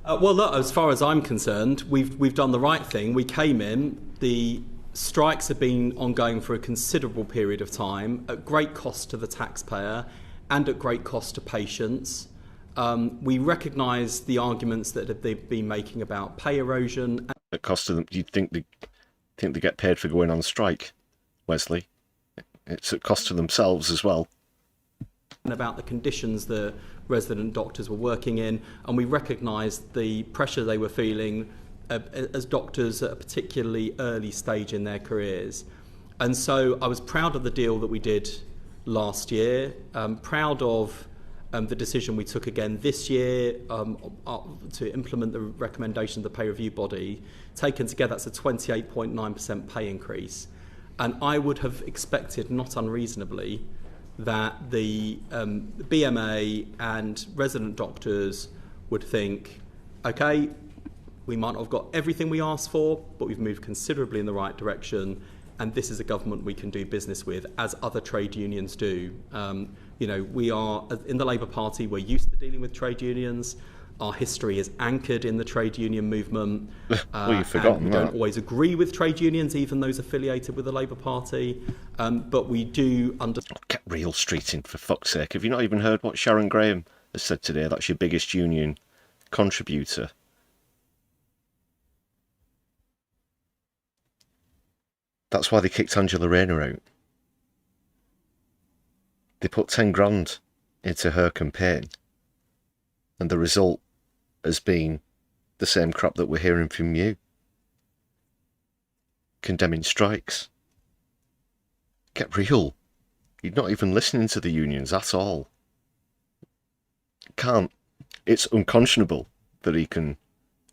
Well, look, as far as I'm concerned, we've done the right thing. We came in. The strikes have been ongoing for a considerable period of time, at great cost to the taxpayer and at great cost to patients. We recognise the arguments that they've been making about pay erosion. At cost to them, do you think they get paid for going on strike, Wesley? It's at cost to themselves as well. And about the conditions that resident doctors were working in, and we recognised the pressure they were feeling as doctors at a particularly early stage in their careers. And so I was proud of the deal that we did last year, proud of the decision we took again this year to implement the recommendation of the pay review body. Taken together, that's a 28.9% pay increase. And I would have expected, not unreasonably, that the BMA and resident doctors would think, okay, we might not have got everything we asked for, but we've moved considerably in the right direction, and this is a government we can do business with, as other trade unions do. You know, we are, in the Labour Party, we're used to dealing with trade unions. Our history is anchored in the trade union movement. Well, you've forgotten we that. don't always agree with trade unions, even those affiliated with the Labour Party. But we do understand. Get real, Streeting, for fuck's sake. Have you not even heard what Sharon Graham has said today? That's your biggest union contributor. That's why they kicked Angela Rayner out. They put 10 grand into her campaign, and the result has been the same crap that we're hearing from you. Condemning strikes. Get real. You're not even listening to the unions at all. Can't. It's unconscionable that he can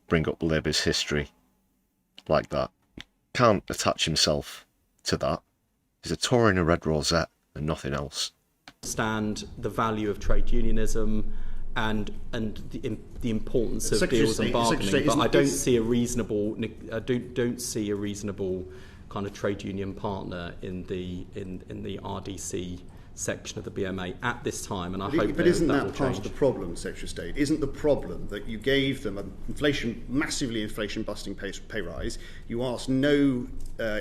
bring up Labour's history like that. Can't attach himself to that. He's a Tory in a red rosette and nothing else. Understand the value of trade unionism and the importance of deals and bargaining, but I don't see a reasonable kind of trade union partner in the RDC section of the BMA at this time, and I hope but isn't that will part change. of the problem, Secretary of State? Isn't the problem that you gave them an massively inflation-busting pay rise, you asked no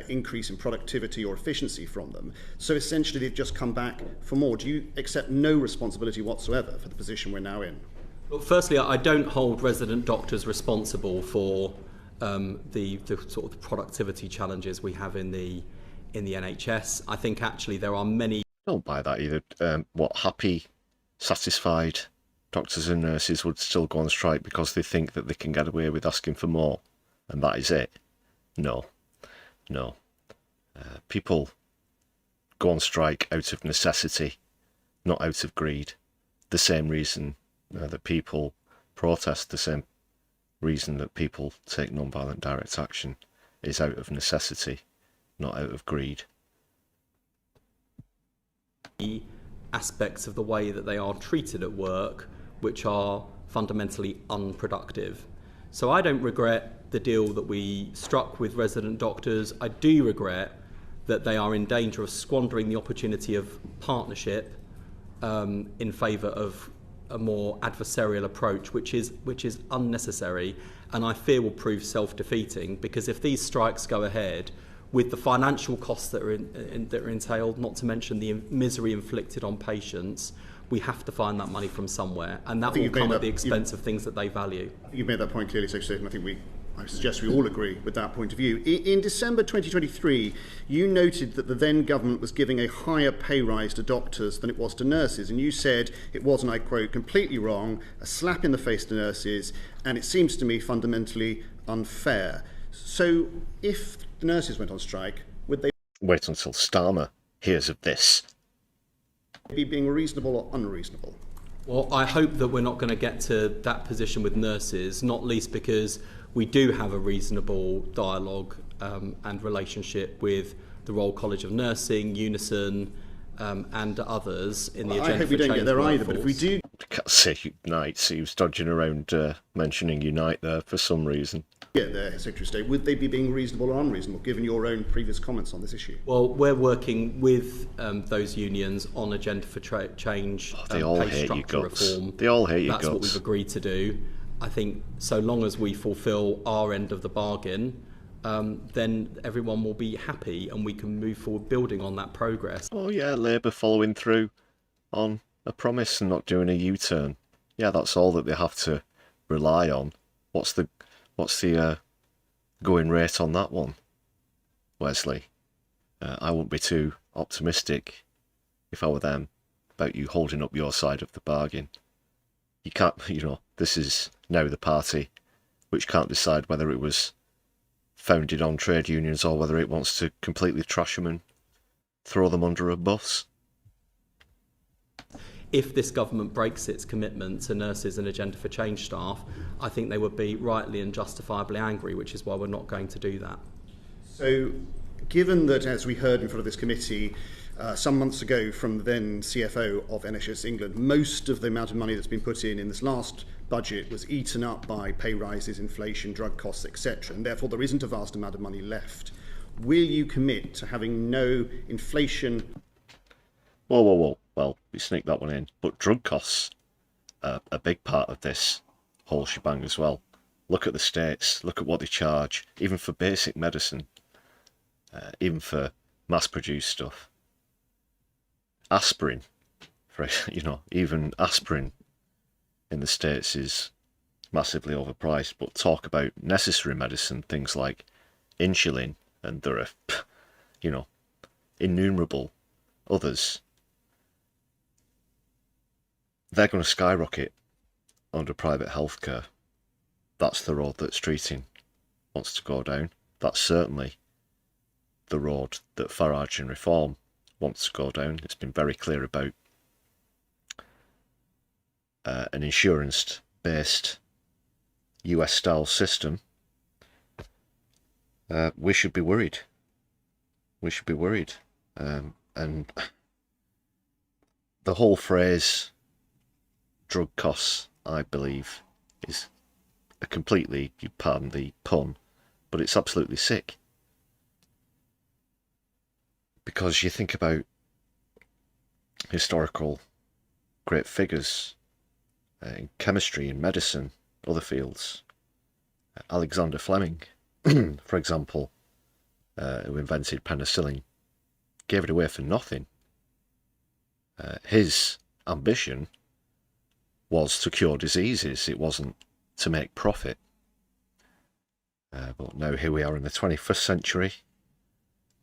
increase in productivity or efficiency from them, so essentially they've just come back for more? Do you accept no responsibility whatsoever for the position we're now in? Well, firstly, I don't hold resident doctors responsible for the sort of the productivity challenges we have in the NHS. I think actually there are many. Don't buy that either. Happy, satisfied doctors and nurses would still go on strike because they think that they can get away with asking for more, and that is it? No. People go on strike out of necessity, not out of greed. The same reason that people protest, the same reason that people take non-violent direct action is out of necessity, not out of greed. Aspects of the way that they are treated at work, which are fundamentally unproductive. So I don't regret the deal that we struck with resident doctors. I do regret that they are in danger of squandering the opportunity of partnership in favour of a more adversarial approach, which is unnecessary, and I fear will prove self-defeating, because if these strikes go ahead, with the financial costs that are entailed, not to mention the misery inflicted on patients, we have to find that money from somewhere, and that will come at the expense of things that they value. I think you've made that point clearly, Secretary, and I think I suggest we all agree with that point of view. In December 2023, you noted that the then government was giving a higher pay rise to doctors than it was to nurses, and you said it was, and I quote, completely wrong, a slap in the face to nurses, and it seems to me fundamentally unfair. So if the nurses went on strike, would they wait until Starmer hears of this? Be being reasonable or unreasonable? Well, I hope that we're not going to get to that position with nurses, not least because we do have a reasonable dialogue and relationship with the Royal College of Nursing, Unison, and others in the agenda. I hope we don't get there either, but if we do... I can't say Unite, so he was dodging around mentioning Unite there for some reason. Yeah, there, Secretary of State, would they be being reasonable or unreasonable, given your own previous comments on this issue? Well, we're working with those unions on agenda for change, they all pay hate structure you guts. reform. They all hate you That's guts. what we've agreed to do. I think so long as we fulfil our end of the bargain, then everyone will be happy and we can move forward building on that progress. Oh yeah, Labour following through on a promise and not doing a U-turn. Yeah, that's all that they have to rely on. What's the going rate on that one, Wesley? I wouldn't be too optimistic if I were them about you holding up your side of the bargain. You can't, this is now the party which can't decide whether it was founded on trade unions or whether it wants to completely trash them and throw them under a bus. If this government breaks its commitment to nurses and agenda for change staff, I think they would be rightly and justifiably angry, which is why we're not going to do that. So, given that, as we heard in front of this committee some months ago from the then CFO of NHS England, most of the amount of money that's been put in this last budget was eaten up by pay rises, inflation, drug costs, etc., and therefore there isn't a vast amount of money left. Will you commit to having no inflation? Whoa. Well, we sneaked that one in. But drug costs are a big part of this whole shebang as well. Look at the states, look at what they charge, even for basic medicine, even for mass-produced stuff. Aspirin, even aspirin in the States is massively overpriced, but talk about necessary medicine, things like insulin, and there are, innumerable others. They're going to skyrocket under private healthcare. That's the road that Streeting wants to go down. That's certainly the road that Farage and Reform wants to go down. It's been very clear about an insurance-based US-style system. We should be worried. We should be worried. And the whole phrase drug costs, I believe, is a completely, you pardon the pun, but it's absolutely sick. Because you think about historical great figures in chemistry, in medicine, other fields. Alexander Fleming, for example, who invented penicillin, gave it away for nothing. His ambition was to cure diseases, it wasn't to make profit. But now here we are in the 21st century,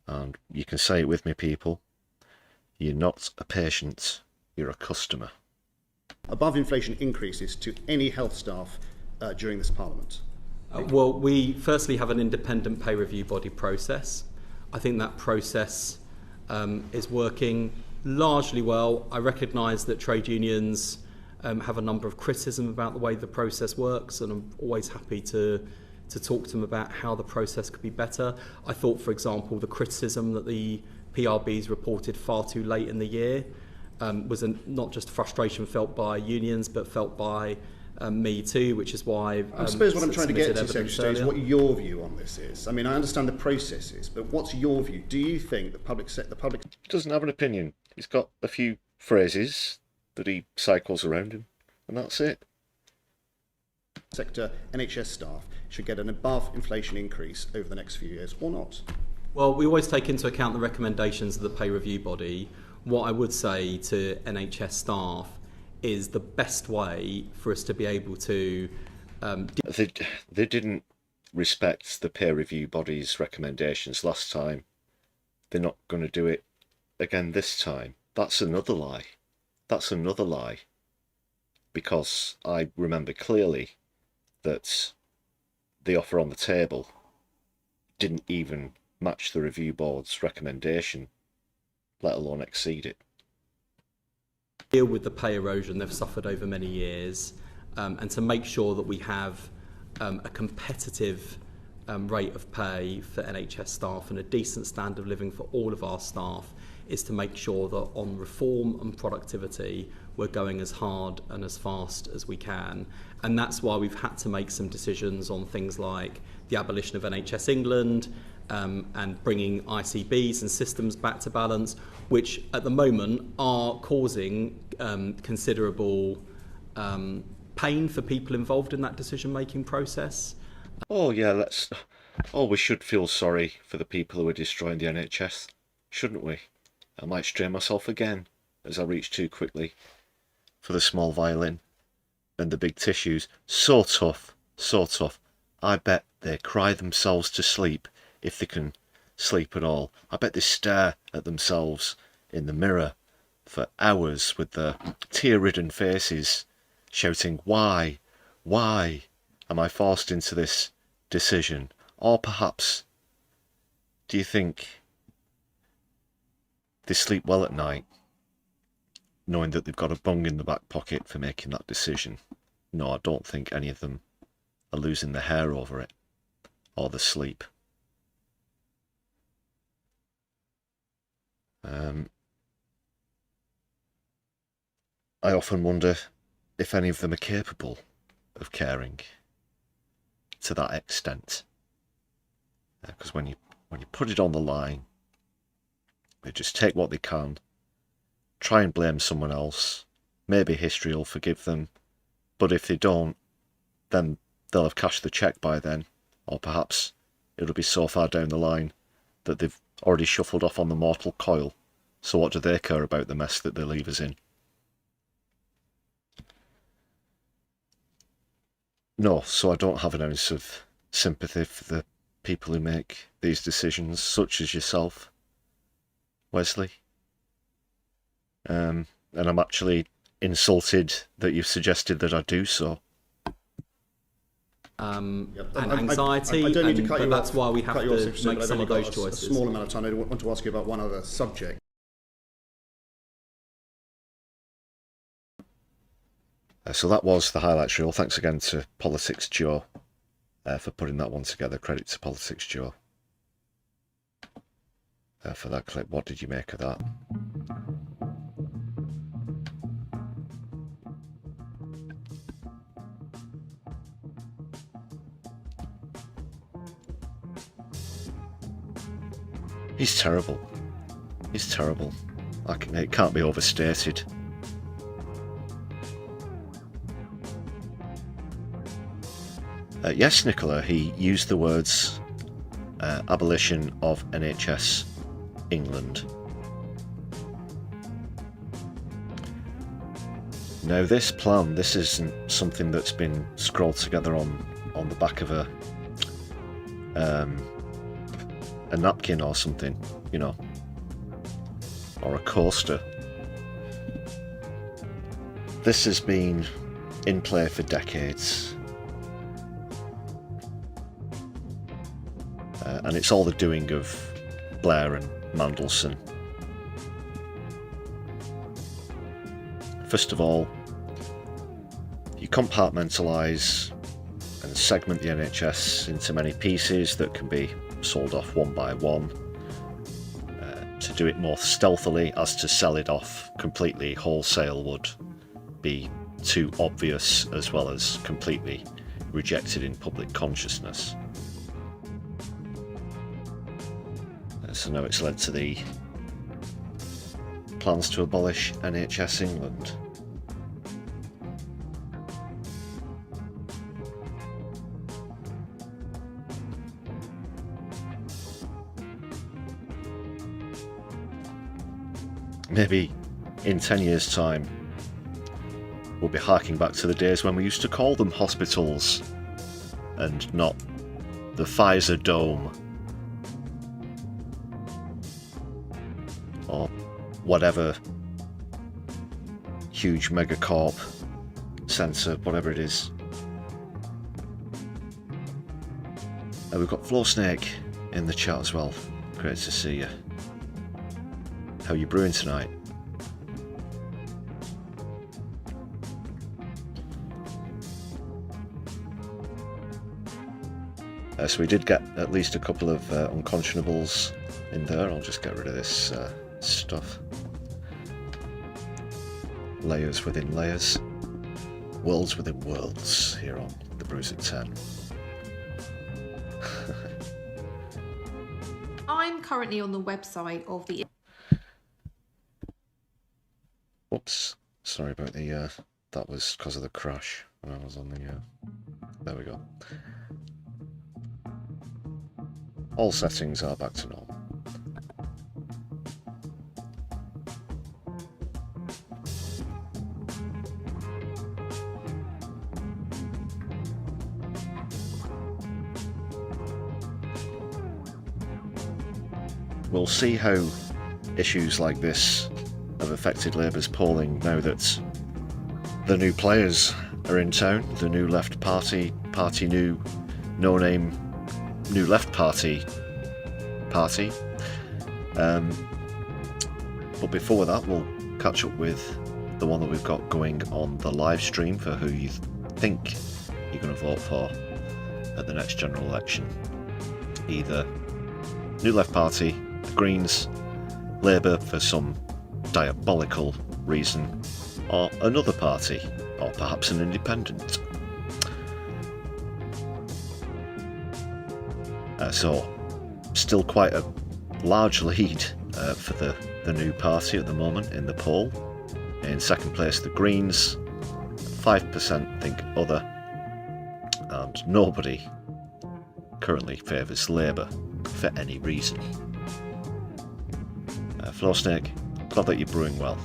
and you can say it with me, people, you're not a patient, you're a customer. Above inflation increases to any health staff during this Parliament? Well, we firstly have an independent pay review body process. I think that process is working largely well. I recognise that trade unions have a number of criticism about the way the process works, and I'm always happy to talk to them about how the process could be better. I thought, for example, the criticism that the PRBs reported far too late in the year was not just frustration felt by unions, but felt by me too, which is why I suppose what I'm trying to get to, submitted Secretary, evidence is what earlier. your view on this is. I mean, I understand the processes, but what's your view? Do you think the public He doesn't have an opinion. He's got a few phrases that he cycles around him, and that's it. sector NHS staff should get an above inflation increase over the next few years, or not? Well, we always take into account the recommendations of the pay review body. What I would say to NHS staff is the best way for us to be able to... They didn't respect the peer review body's recommendations last time. They're not going to do it again this time. That's another lie. That's another lie. Because I remember clearly that the offer on the table didn't even match the review board's recommendation, let alone exceed it. Deal with the pay erosion they've suffered over many years, and to make sure that we have a competitive rate of pay for NHS staff and a decent standard of living for all of our staff, is to make sure that on reform and productivity we're going as hard and as fast as we can. And that's why we've had to make some decisions on things like the abolition of NHS England, and bringing ICBs and systems back to balance, which at the moment are causing considerable pain for people involved in that decision-making process. Oh yeah, we should feel sorry for the people who are destroying the NHS, shouldn't we? I might strain myself again as I reach too quickly for the small violin and the big tissues. So tough, so tough. I bet they cry themselves to sleep, if they can sleep at all. I bet they stare at themselves in the mirror for hours with their tear-ridden faces, shouting, why am I forced into this decision? Or perhaps, do you think they sleep well at night, knowing that they've got a bung in the back pocket for making that decision? No, I don't think any of them are losing their hair over it, or the sleep. I often wonder if any of them are capable of caring to that extent. Because when you put it on the line, they just take what they can, try and blame someone else. Maybe history will forgive them, but if they don't, then they'll have cashed the cheque by then, or perhaps it'll be so far down the line that they've already shuffled off on the mortal coil. So what do they care about the mess that they leave us in? No, so I don't have an ounce of sympathy for the people who make these decisions, such as yourself, Wesley. And I'm actually insulted that you've suggested that I do so. And anxiety, I don't need to cut but you that's off, why we have cut to you off, make but I've some only of those got choices. A small amount of time. I want to ask you about one other subject. So that was the highlights reel. Thanks again to Politics Joe for putting that one together. Credit to Politics Joe for that clip. What did you make of that? He's terrible. He's terrible. It can't be overstated. Yes, Nicola, he used the words abolition of NHS England. Now this plan, this isn't something that's been scrolled together on the back of a napkin or something, you know, or a coaster. This has been in play for decades. And it's all the doing of Blair and Mandelson. First of all, you compartmentalise and segment the NHS into many pieces that can be sold off one by one. To do it more stealthily, as to sell it off completely wholesale would be too obvious as well as completely rejected in public consciousness. So now it's led to the plans to abolish NHS England. Maybe in 10 years' time we'll be harking back to the days when we used to call them hospitals and not the Pfizer Dome or whatever huge megacorp centre, whatever it is. And we've got Floor Snake in the chat as well. Great to see you. How are you brewing tonight? So we did get at least a couple of unconscionables in there. I'll just get rid of this stuff. Layers within layers. Worlds within worlds here on the Brews at 10. I'm currently on the website of the... Whoops, sorry about the, that was because of the crash when I was on the, there we go. All settings are back to normal. We'll see how issues like this have affected Labour's polling now that the new players are in town. The new Left Party, new no-name, new Left Party. But before that, we'll catch up with the one that we've got going on the live stream for who you think you're going to vote for at the next general election. Either New Left Party, the Greens, Labour for some diabolical reason, or another party, or perhaps an independent. So, still quite a large lead for the new party at the moment in the poll. In second place, the Greens, 5% think other, and nobody currently favours Labour for any reason. Floor Snake, glad that you're brewing well.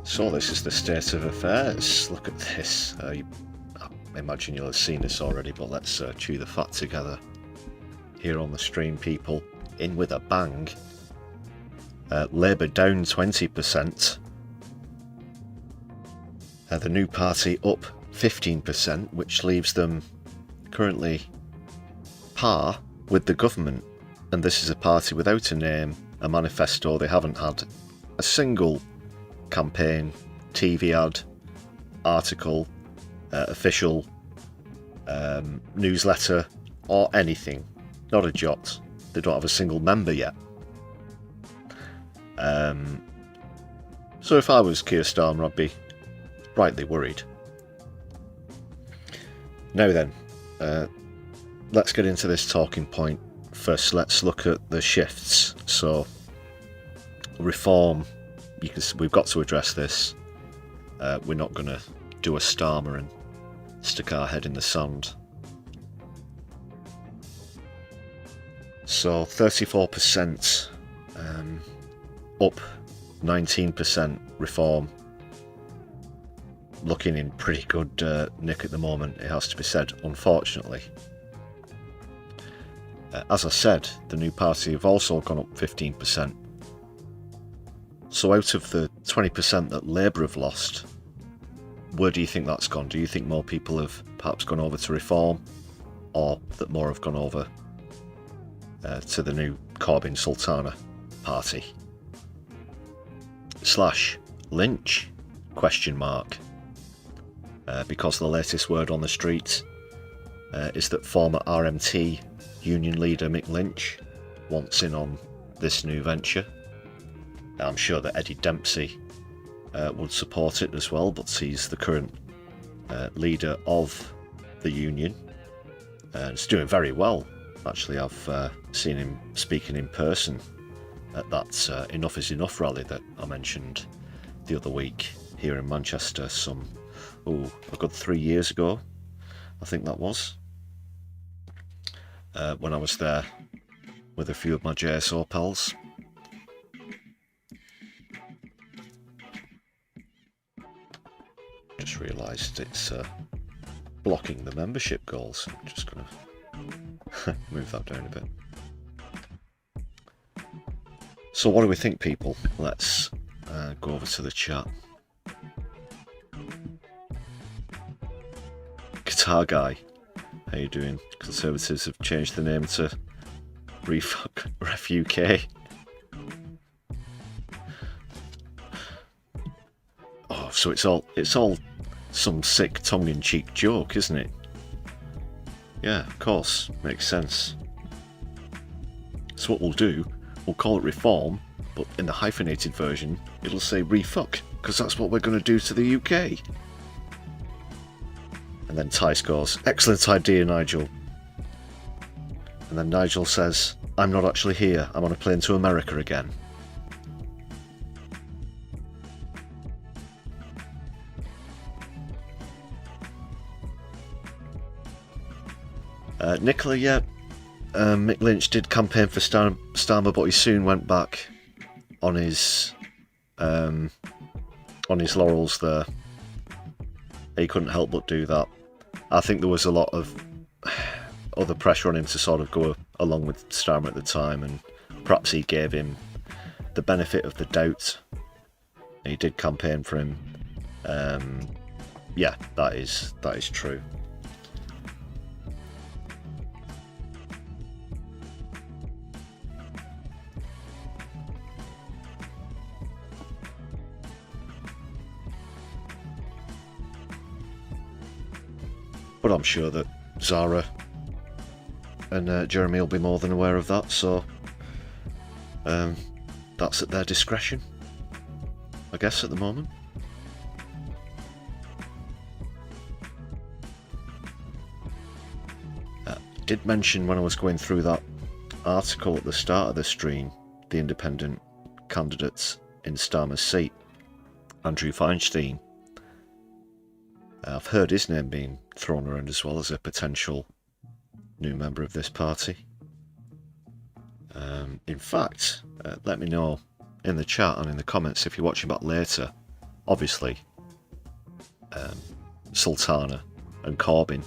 So this is the state of affairs. Look at this. I imagine you'll have seen this already, but let's chew the fat together here on the stream, people. In with a bang. Labour down 20%. The new party up 15%, which leaves them currently par with the government. And this is a party without a name, a manifesto. They haven't had a single campaign, TV ad, article, official newsletter, or anything. Not a jot. They don't have a single member yet. So if I was Keir Starmer, I'd be rightly worried. Now then, let's get into this talking point. First, let's look at the shifts. So, reform, we've got to address this. We're not going to do a Starmer and stick our head in the sand. So 34% up, 19% reform. Looking in pretty good nick at the moment, it has to be said, unfortunately. As I said, the new party have also gone up 15%. So out of the 20% that Labour have lost, where do you think that's gone? Do you think more people have perhaps gone over to reform, or that more have gone over to the new Corbyn Sultana party / Lynch question mark, because the latest word on the street is that former RMT union leader Mick Lynch wants in on this new venture. I'm sure that Eddie Dempsey would support it as well, but he's the current leader of the union, and it's doing very well. Actually, I've seen him speaking in person at that Enough is Enough rally that I mentioned the other week here in Manchester a good 3 years ago, I think that was, when I was there with a few of my JSO pals. Just realised it's blocking the membership goals. I'm just going to move that down a bit. So what do we think, people? Let's go over to the chat. Guitar Guy, how you doing? Conservatives have changed the name to Refuck Ref UK. Oh, so it's all some sick tongue-in-cheek joke, isn't it? Yeah, of course, makes sense. So what we'll do, we'll call it Reform, but in the hyphenated version, it'll say Refuck, because that's what we're going to do to the UK. And then Tice goes, excellent idea, Nigel. And then Nigel says, I'm not actually here, I'm on a plane to America again. Nicola, yeah, Mick Lynch did campaign for Starmer, but he soon went back on his laurels there. He couldn't help but do that. I think there was a lot of other pressure on him to sort of go along with Starmer at the time, and perhaps he gave him the benefit of the doubt. He did campaign for him. Yeah, that is true. But I'm sure that Zara and Jeremy will be more than aware of that, so that's at their discretion, I guess, at the moment. Did mention when I was going through that article at the start of the stream, the independent candidates in Starmer's seat, Andrew Feinstein. I've heard his name being thrown around as well as a potential new member of this party. In fact, let me know in the chat and in the comments if you're watching back later. Obviously, Sultana and Corbyn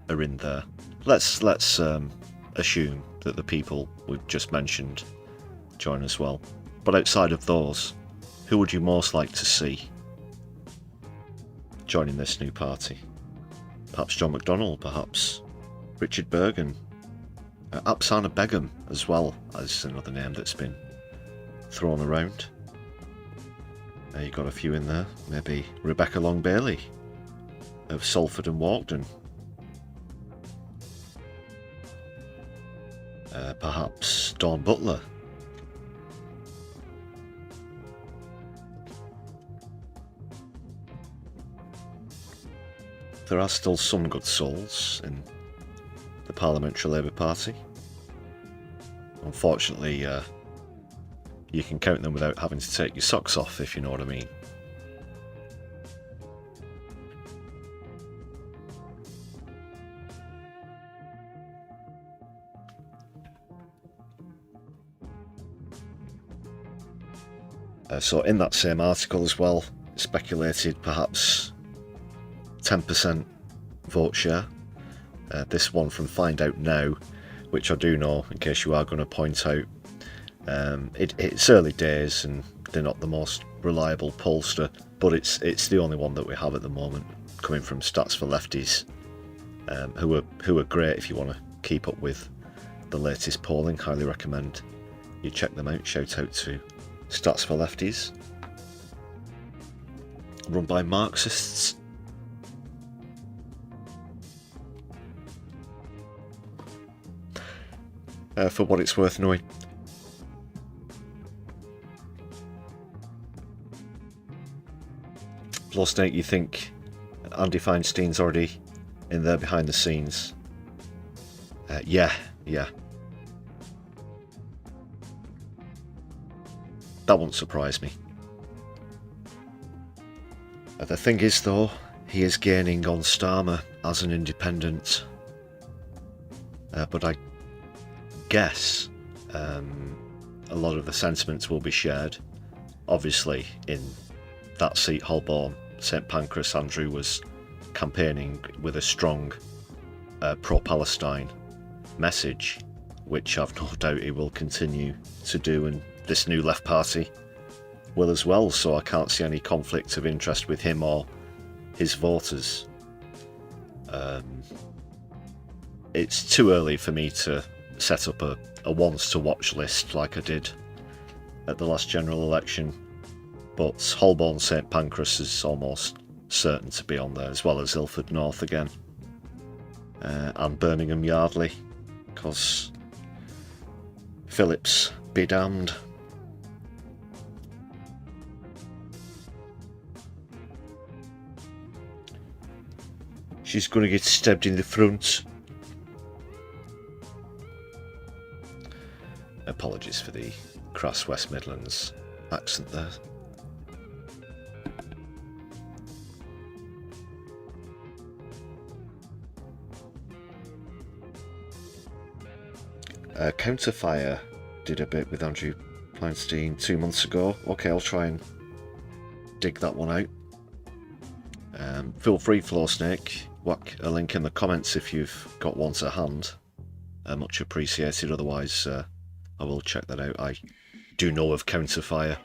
are in there. Let's assume that the people we've just mentioned join as well. But outside of those, who would you most like to see joining this new party? Perhaps John McDonnell, perhaps Richard Bergen, Apsana Begum as well as another name that's been thrown around. You got a few in there. Maybe Rebecca Long Bailey of Salford and Walkden. Perhaps Dawn Butler. There are still some good souls in the Parliamentary Labour Party. Unfortunately, you can count them without having to take your socks off, if you know what I mean. So in that same article as well, speculated perhaps 10% vote share. This one from Find Out Now, which I do know, in case you are going to point out, it's early days and they're not the most reliable pollster, but it's the only one that we have at the moment, coming from Stats for Lefties, who are great if you want to keep up with the latest polling. Highly recommend you check them out. Shout out to Stats for Lefties. run by Marxists. For what it's worth, knowing. Snake, you think Andy Feinstein's already in there behind the scenes? Yeah. That won't surprise me. The thing is, though, he is gaining on Starmer as an independent. But I guess a lot of the sentiments will be shared. Obviously, in that seat, Holborn, St Pancras, Andrew was campaigning with a strong pro-Palestine message, which I've no doubt he will continue to do, and this new Left Party will as well, so I can't see any conflict of interest with him or his voters. It's too early for me to set up a wants-to-watch list like I did at the last general election, but Holborn St Pancras is almost certain to be on there, as well as Ilford North again, and Birmingham Yardley, because Phillips be damned. She's going to get stabbed in the front. Apologies for the crass West Midlands accent there. Counterfire did a bit with Andrew Feinstein 2 months ago. Okay, I'll try and dig that one out. Feel free, Floor Snake, whack a link in the comments if you've got one to hand. Much appreciated, otherwise I will check that out. I do know of Counterfire.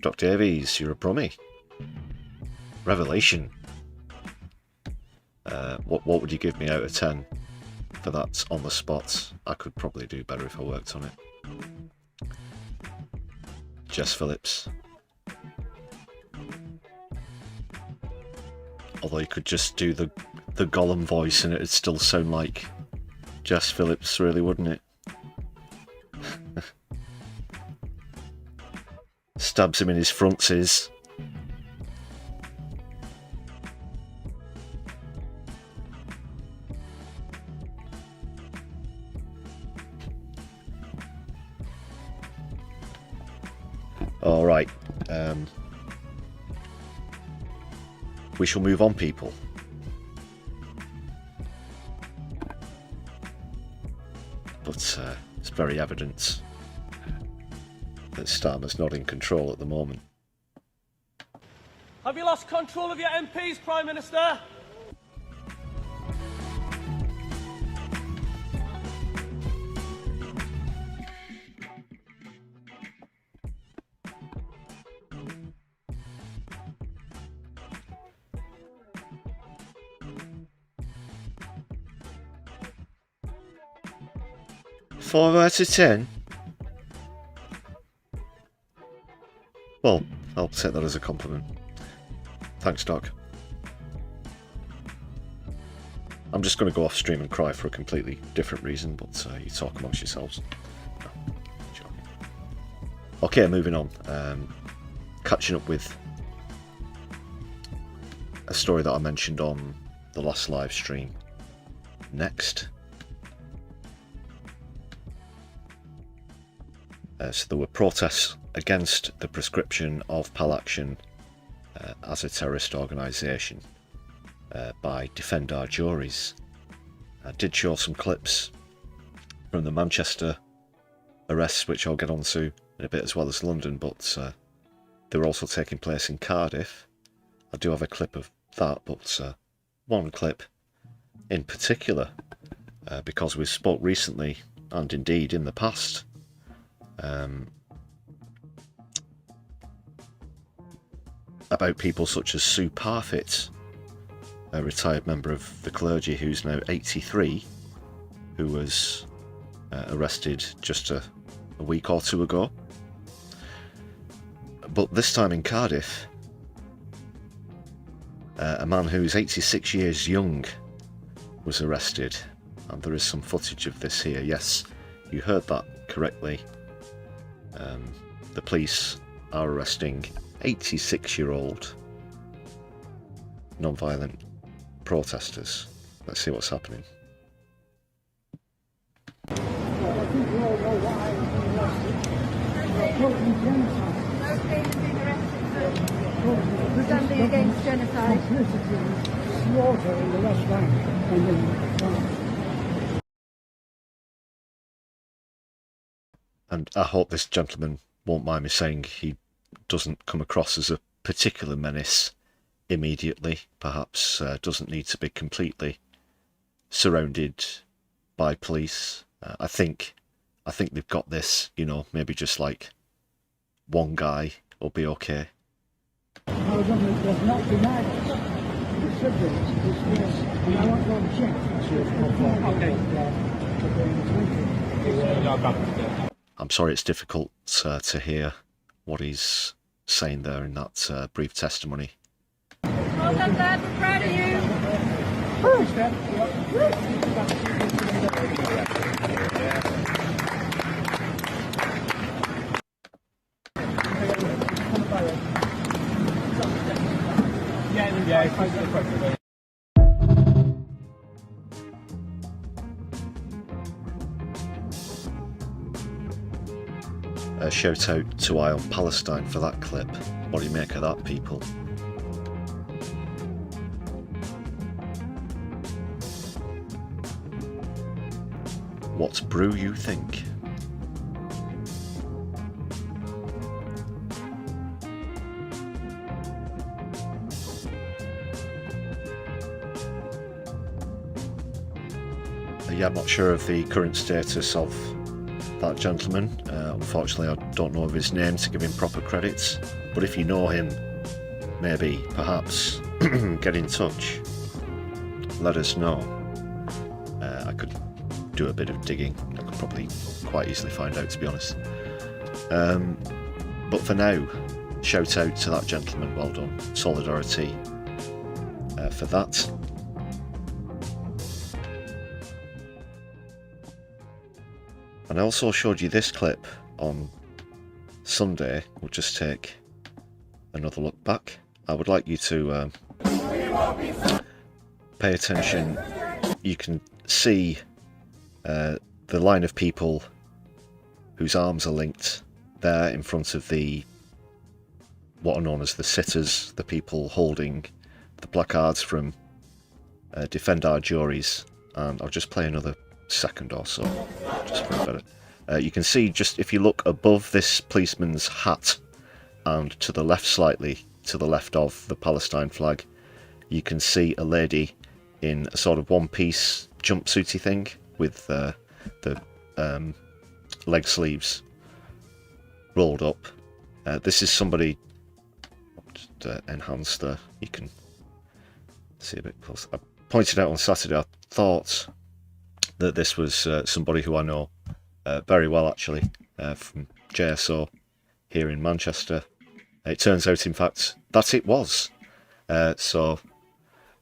Dr. Avies, you're a brummie. Revelation. What would you give me out of 10 for that on the spot? I could probably do better if I worked on it. Jess Phillips. Although you could just do the Gollum voice and it'd still sound like Jess Phillips, really, wouldn't it? Stabs him in his frontsies. All right. We shall move on, people. But it's very evident that Starmer's not in control at the moment. Have you lost control of your MPs, Prime Minister? Four out of 10? Well, I'll take that as a compliment. Thanks, Doc. I'm just going to go off stream and cry for a completely different reason, but you talk amongst yourselves. No, joking. Okay, moving on. Catching up with a story that I mentioned on the last live stream. Next. So there were protests against the prescription of Pal Action as a terrorist organisation by Defend Our Juries. I did show some clips from the Manchester arrests, which I'll get onto in a bit, as well as London, but they were also taking place in Cardiff. I do have a clip of that, but one clip in particular, because we spoke recently, and indeed in the past, about people such as Sue Parfitt, a retired member of the clergy who's now 83, who was arrested just a a week or two ago. But this time in Cardiff, a man who's 86 years young was arrested, and there is some footage of this here. Yes, you heard that correctly. The police are arresting 86-year-old non-violent protesters. Let's see what's happening. I think we all know why Standing against genocide. Slaughter in the West Bank and in France. And I hope this gentleman won't mind me saying he doesn't come across as a particular menace immediately. Perhaps doesn't need to be completely surrounded by police. I think they've got this, you know, maybe just like one guy will be okay. Our government does not deny us the subject is this, and I want to object. I'm sorry it's difficult to hear what he's saying there in that brief testimony. Well done, Dad. We're proud of you. A shout out to Eye on Palestine for that clip. What do you make of that, people? What's Brew you think? Yeah, I'm not sure of the current status of that gentleman. Unfortunately, I don't know of his name to give him proper credits. But if you know him, maybe, perhaps, get in touch. Let us know. I could do a bit of digging. I could probably quite easily find out, to be honest. But for now, shout out to that gentleman. Well done. Solidari-Tea for that. And I also showed you this clip on Sunday. We'll just take another look back. I would like you to pay attention. You can see the line of people whose arms are linked there in front of the what are known as the sitters, the people holding the placards from Defend Our Juries. And I'll just play another second or so, just for a better. You can see, just if you look above this policeman's hat and to the left slightly, to the left of the Palestine flag, you can see a lady in a sort of one-piece jumpsuity thing with the leg sleeves rolled up. This is somebody, just enhance there, you can see a bit closer. I pointed out on Saturday, I thought that this was somebody who I know very well, actually, from JSO here in Manchester. It turns out, in fact, that it was. So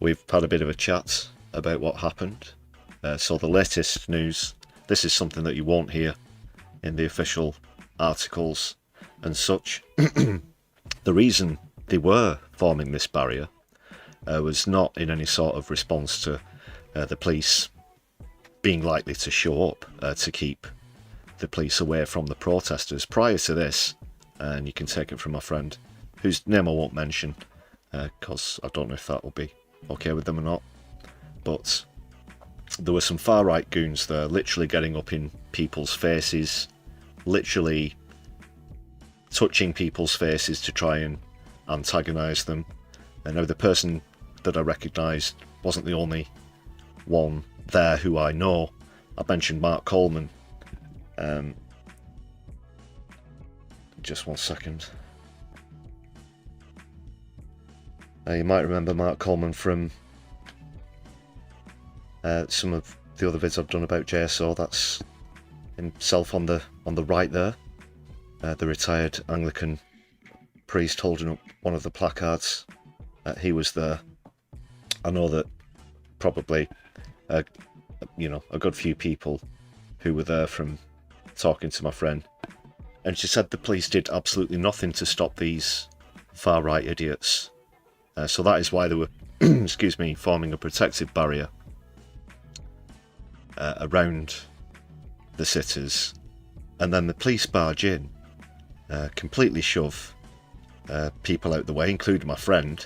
we've had a bit of a chat about what happened. So the latest news, this is something that you won't hear in the official articles and such. The reason they were forming this barrier was not in any sort of response to the police being likely to show up to keep the police away from the protesters. Prior to this, and you can take it from my friend, whose name I won't mention, because I don't know if that will be okay with them or not, but there were some far-right goons there, literally getting up in people's faces, literally touching people's faces to try and antagonise them. And now the person that I recognised wasn't the only one there who I know. I mentioned Mark Coleman. Just one second. You might remember Mark Coleman from some of the other vids I've done about JSO. That's himself on the right there. The retired Anglican priest holding up one of the placards. He was there. I know that probably, a good few people who were there from talking to my friend. And she said the police did absolutely nothing to stop these far-right idiots. So that is why they were, excuse me, forming a protective barrier around the sitters. And then the police barge in, completely shove people out the way, including my friend,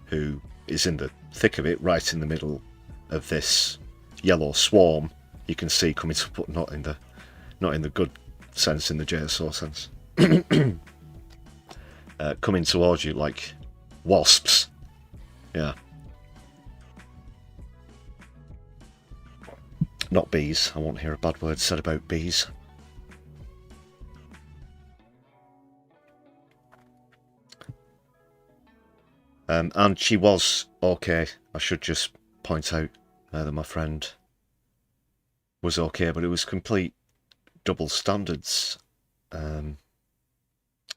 who is in the thick of it, right in the middle of this yellow swarm. You can see coming to, but not in the good sense, in the JSO sense. Coming towards you like wasps. Yeah. Not bees. I won't hear a bad word said about bees. And she was okay. I should just point out that my friend was okay, but it was complete double standards. And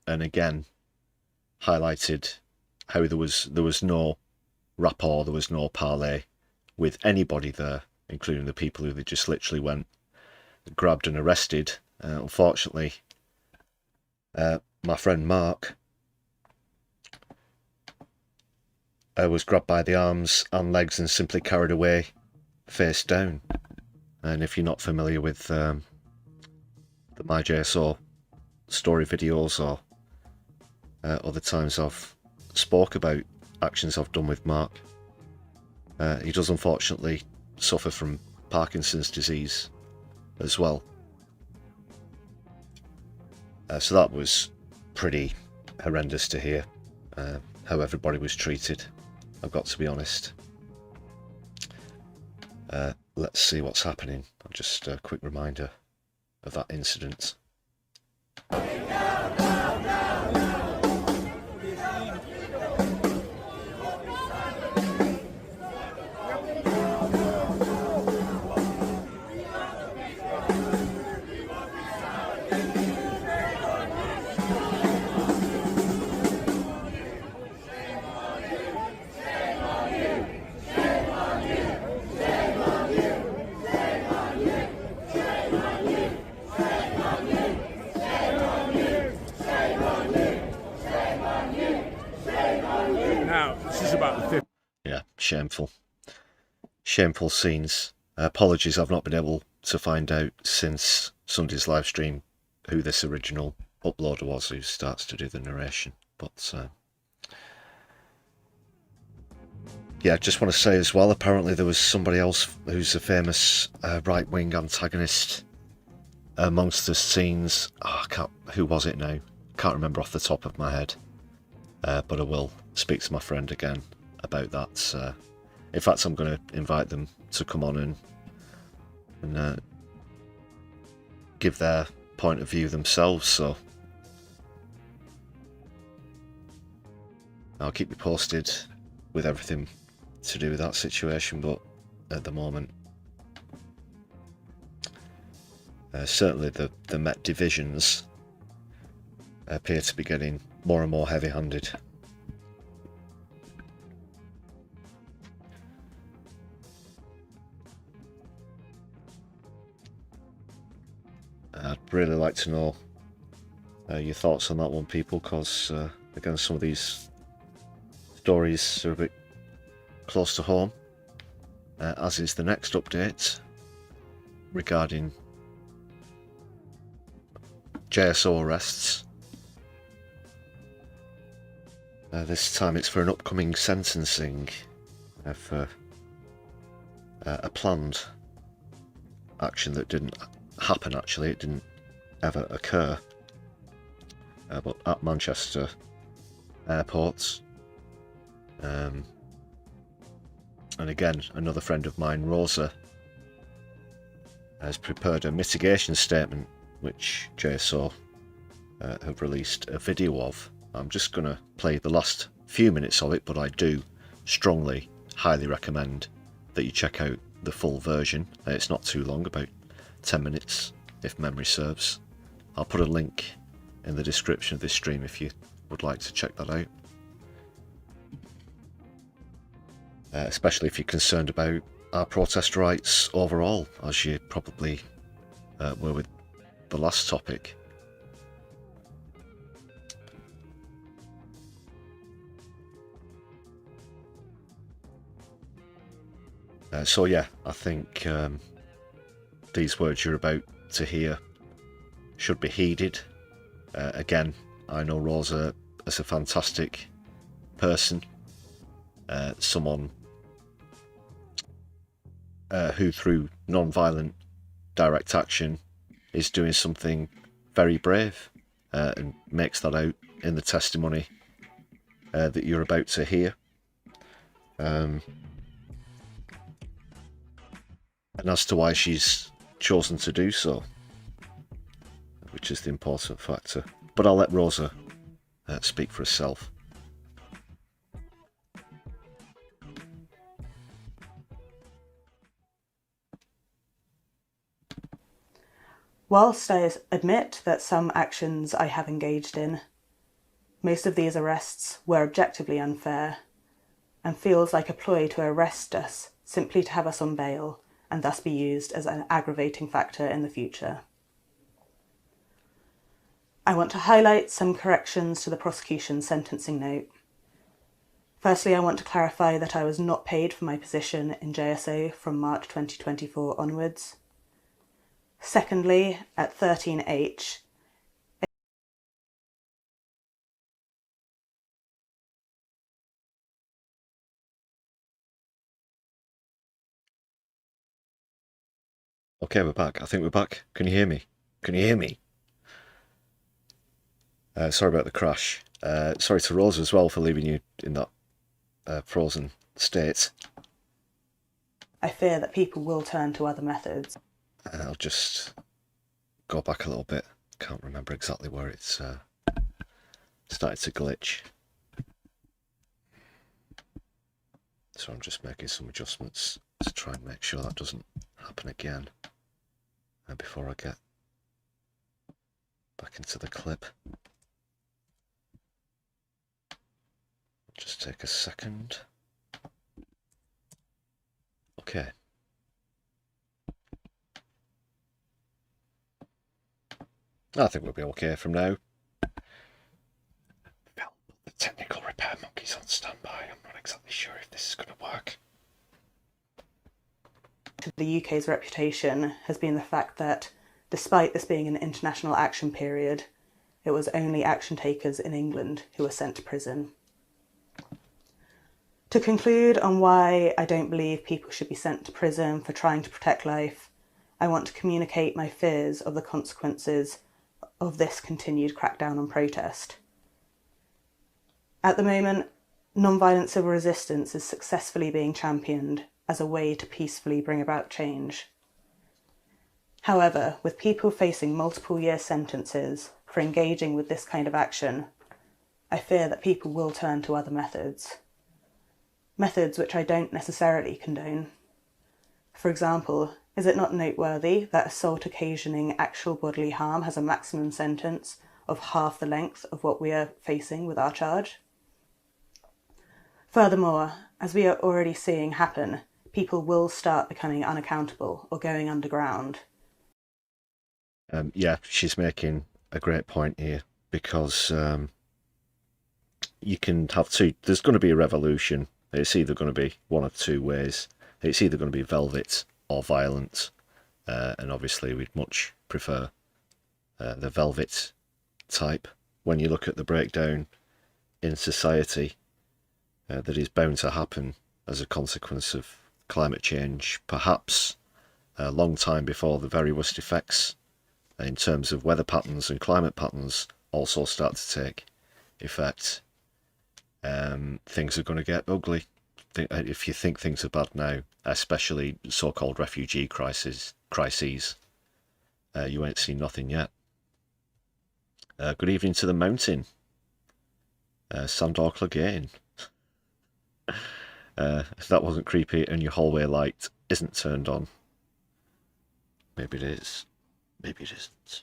again, highlighted how there was no rapport, there was no parley with anybody there, including the people who they just literally went, grabbed and arrested. Unfortunately, my friend Mark was grabbed by the arms and legs and simply carried away face down. And if you're not familiar with the My JSO story videos or other times I've spoke about actions I've done with Mark, he does unfortunately suffer from Parkinson's disease as well. So that was pretty horrendous to hear, how everybody was treated, I've got to be honest. Let's see what's happening. Just a quick reminder of that incident. Yeah, shameful. Shameful scenes. Apologies, I've not been able to find out since Sunday's live stream who this original uploader was who starts to do the narration. But yeah, I just want to say as well, apparently there was somebody else who's a famous right-wing antagonist amongst the scenes. Who was it now? Can't remember off the top of my head. But I will speak to my friend again about that. In fact, I'm going to invite them to come on and give their point of view themselves. So I'll keep you posted with everything to do with that situation. But at the moment, certainly the Met divisions appear to be getting more and more heavy-handed. I'd really like to know your thoughts on that one, people, because again, some of these stories are a bit close to home, as is the next update regarding JSO arrests. This time it's for an upcoming sentencing for a planned action that didn't happen. Actually, it didn't ever occur, but at Manchester airport. And again, another friend of mine, Rosa, has prepared a mitigation statement which JSO have released a video of. I'm just going to play the last few minutes of it, but I do strongly, highly recommend that you check out the full version. It's not too long, about 10 minutes if memory serves. I'll put a link in the description of this stream if you would like to check that out. Especially if you're concerned about our protest rights overall, as you probably were with the last topic. So yeah, I think these words you're about to hear should be heeded. Again, I know Rosa as a fantastic person, someone who through non-violent direct action is doing something very brave, and makes that out in the testimony that you're about to hear. And as to why she's chosen to do so, which is the important factor. But I'll let Rosa speak for herself. Whilst I admit that some actions I have engaged in, most of these arrests were objectively unfair and feels like a ploy to arrest us simply to have us on bail and thus be used as an aggravating factor in the future. I want to highlight some corrections to the prosecution's sentencing note. Firstly, I want to clarify that I was not paid for my position in JSO from March 2024 onwards. Secondly, at 13H, Okay, we're back. I think we're back. Can you hear me? Can you hear me? Sorry about the crash. Sorry to Rosa as well for leaving you in that frozen state. I fear that people will turn to other methods. I'll just go back a little bit. Can't remember exactly where it's started to glitch. So I'm just making some adjustments to try and make sure that doesn't happen again before I get back into the clip. Just take a second. Okay. I think we'll be okay from now. Well, the technical repair monkey's on standby. I'm not exactly sure if this is going to work. The UK's reputation has been the fact that, despite this being an international action period, it was only action takers in England who were sent to prison. To conclude on why I don't believe people should be sent to prison for trying to protect life, I want to communicate my fears of the consequences of this continued crackdown on protest. At the moment, non-violent civil resistance is successfully being championed as a way to peacefully bring about change. However, with people facing multiple year sentences for engaging with this kind of action, I fear that people will turn to other methods. Methods which I don't necessarily condone. For example, is it not noteworthy that assault occasioning actual bodily harm has a maximum sentence of half the length of what we are facing with our charge? Furthermore, as we are already seeing happen, people will start becoming unaccountable or going underground. Yeah, she's making a great point here, because you can have two. There's going to be a revolution. It's either going to be one of two ways. It's either going to be velvet or violent, and obviously we'd much prefer the velvet type. When you look at the breakdown in society that is bound to happen as a consequence of climate change, perhaps a long time before the very worst effects in terms of weather patterns and climate patterns also start to take effect, things are going to get ugly. If you think things are bad now, especially so-called refugee crises, you ain't seen nothing yet. Good evening to the mountain. Sandor Clegane. If that wasn't creepy and your hallway light isn't turned on, maybe it is. maybe it isn't.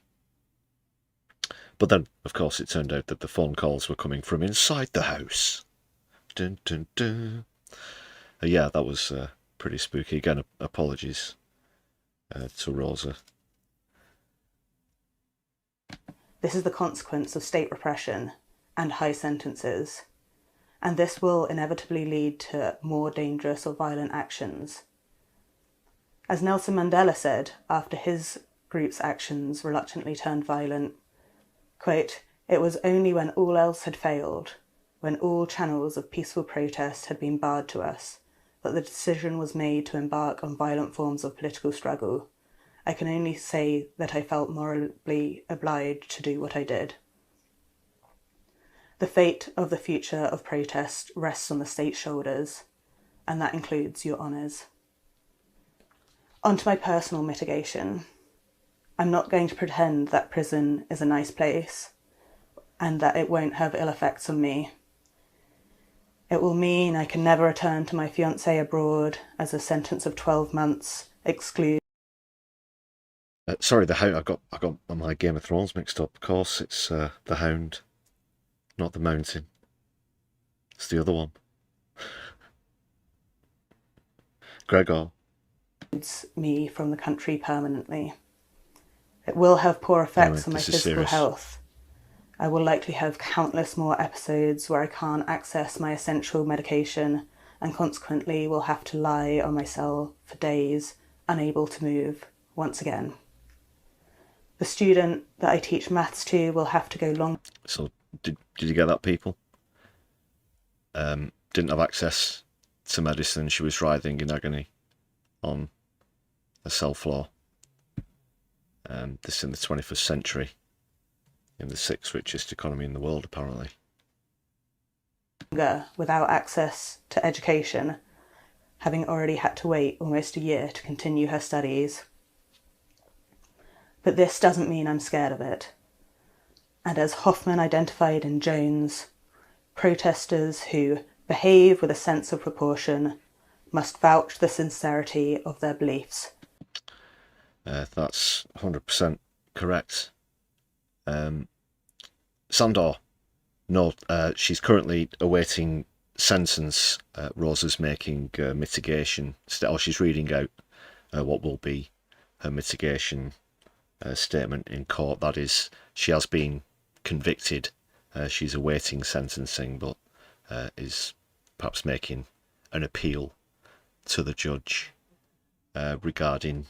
But then, of course, it turned out that the phone calls were coming from inside the house. Dun, dun, dun. Yeah, that was pretty spooky. Again, apologies to Rosa. This is the consequence of state repression and high sentences, and this will inevitably lead to more dangerous or violent actions. As Nelson Mandela said after his group's actions reluctantly turned violent, quote, "It was only when all else had failed, when all channels of peaceful protest had been barred to us, that the decision was made to embark on violent forms of political struggle. I can only say that I felt morally obliged to do what I did." The fate of the future of protest rests on the state's shoulders, and that includes your honours. On to my personal mitigation. I'm not going to pretend that prison is a nice place and that it won't have ill effects on me. It will mean I can never return to my fiancé abroad, as a sentence of 12 months excludes. Sorry, the Hound. I got my Game of Thrones mixed up. Of course, it's the Hound, not the Mountain. It's the other one. Gregor. Me from the country permanently. It will have poor effects on my physical health. I will likely have countless more episodes where I can't access my essential medication and consequently will have to lie on my cell for days, unable to move once again. The student that I teach maths to will have to go long. So, did you get that, people? Didn't have access to medicine. She was writhing in agony on a cell floor. This in the 21st century, in the 6th richest economy in the world, apparently. Without access to education, having already had to wait almost a year to continue her studies. But this doesn't mean I'm scared of it. And as Hoffman identified in Jones, protesters who behave with a sense of proportion must vouch the sincerity of their beliefs. That's 100% correct. Sandor, no, she's currently awaiting sentence. Rosa's making mitigation, or she's reading out what will be her mitigation statement in court. That is, she has been convicted. She's awaiting sentencing, but is perhaps making an appeal to the judge regarding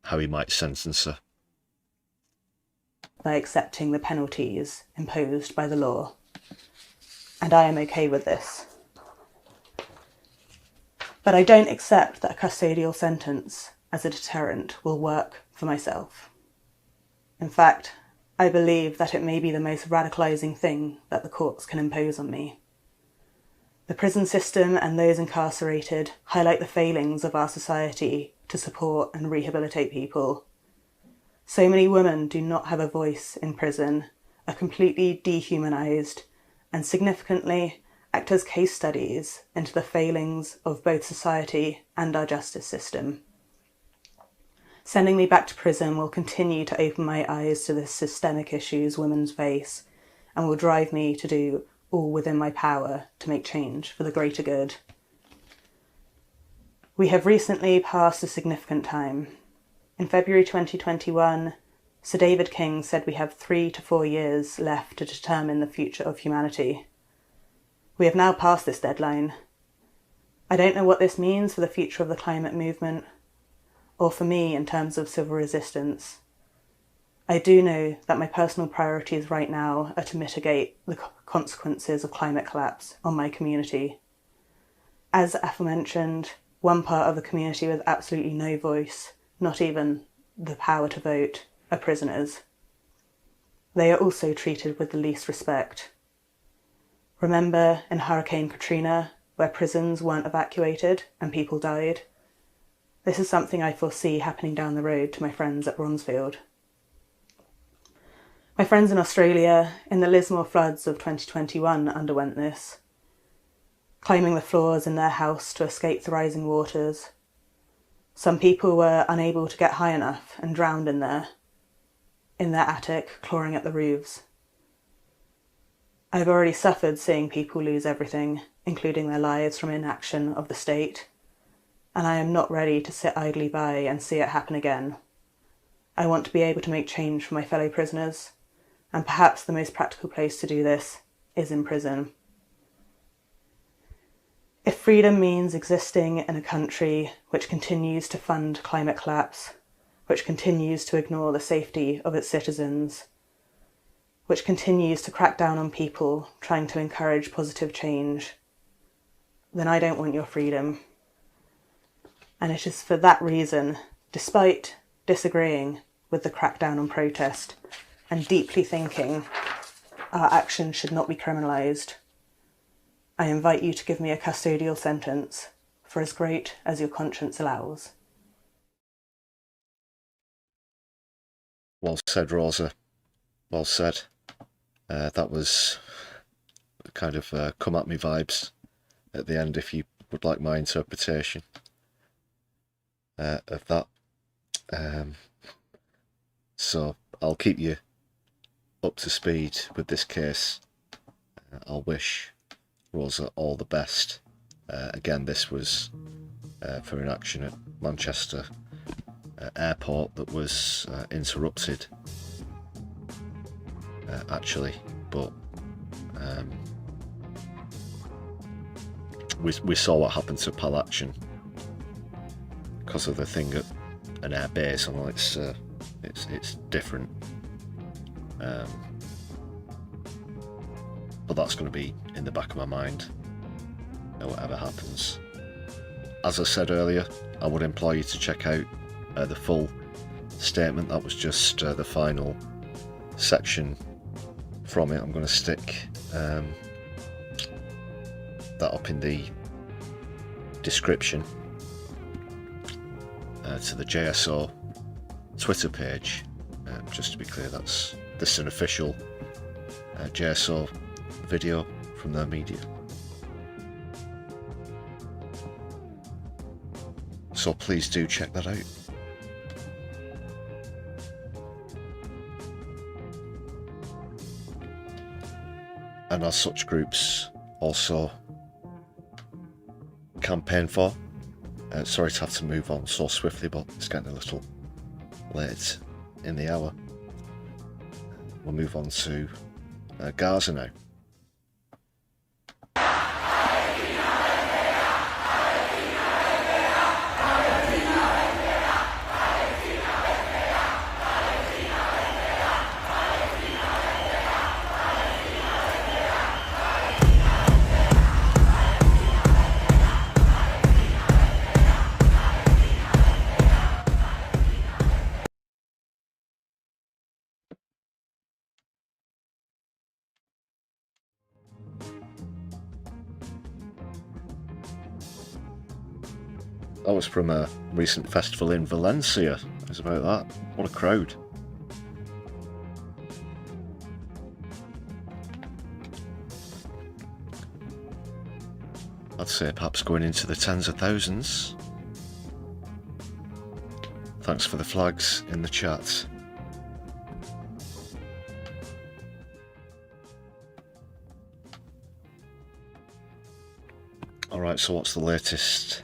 how he might sentence her. By accepting the penalties imposed by the law. And I am okay with this. But I don't accept that a custodial sentence as a deterrent will work for myself. In fact, I believe that it may be the most radicalising thing that the courts can impose on me. The prison system and those incarcerated highlight the failings of our society to support and rehabilitate people. So many women do not have a voice in prison, are completely dehumanised, and significantly act as case studies into the failings of both society and our justice system. Sending me back to prison will continue to open my eyes to the systemic issues women face and will drive me to do all within my power to make change for the greater good. We have recently passed a significant time. In February 2021, Sir David King said we have 3 to 4 years left to determine the future of humanity. We have now passed this deadline. I don't know what this means for the future of the climate movement, or for me in terms of civil resistance. I do know that my personal priorities right now are to mitigate the consequences of climate collapse on my community. As aforementioned, one part of the community with absolutely no voice, not even the power to vote, are prisoners. They are also treated with the least respect. Remember in Hurricane Katrina, where prisons weren't evacuated and people died? This is something I foresee happening down the road to my friends at Bronzefield. My friends in Australia, in the Lismore floods of 2021, underwent this, climbing the floors in their house to escape the rising waters. Some people were unable to get high enough and drowned in there. in their attic clawing at the roofs. I've already suffered seeing people lose everything, including their lives, from inaction of the state, and I am not ready to sit idly by and see it happen again. I want to be able to make change for my fellow prisoners, and perhaps the most practical place to do this is in prison. If freedom means existing in a country which continues to fund climate collapse, which continues to ignore the safety of its citizens, which continues to crack down on people trying to encourage positive change, then I don't want your freedom. And it is for that reason, despite disagreeing with the crackdown on protest and deeply thinking our actions should not be criminalised, I invite you to give me a custodial sentence for as great as your conscience allows. Well said, Rosa. Well said. That was kind of come at me vibes at the end, if you would like my interpretation of that. So I'll keep you up to speed with this case. I'll wish Rosa all the best. Again, this was for an action at Manchester airport that was interrupted, actually, but we saw what happened to Pal Action because of the thing at an air base. I know it's different, but that's going to be in the back of my mind, whatever happens. As I said earlier, I would implore you to check out the full statement. That was just the final section from it. I'm going to stick that up in the description to the JSO Twitter page. Just to be clear, this is an official JSO video from their media. So please do check that out. And as such groups also campaign for. Sorry to have to move on so swiftly, but it's getting a little late in the hour. We'll move on to Gaza now. That was from a recent festival in Valencia. It was about that. What a crowd. I'd say perhaps going into the tens of thousands. Thanks for the flags in the chat. Alright, so what's the latest?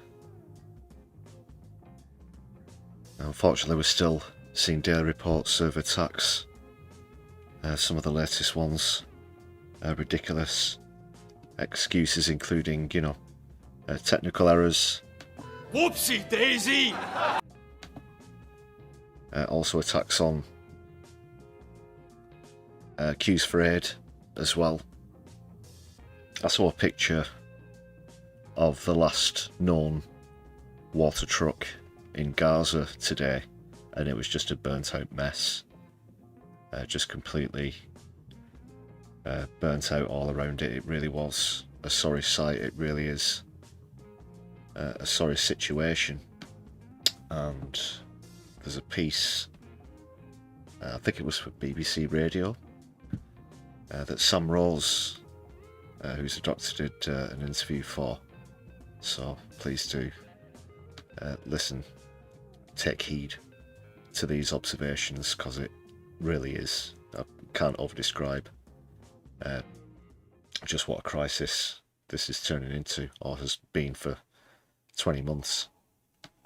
Unfortunately, we're still seeing daily reports of attacks. Some of the latest ones are ridiculous. Excuses including, technical errors. Whoopsie daisy! Also attacks on queues for aid as well. I saw a picture of the last known water truck in Gaza today, and it was just a burnt out mess. Just completely burnt out all around it. It really was a sorry sight. It really is a sorry situation. And there's a piece, I think it was for BBC Radio, that Sam Rose, who's a doctor, did an interview for. So please do listen, take heed to these observations, because it really is. I can't overdescribe just what a crisis this is turning into, or has been for 20 months.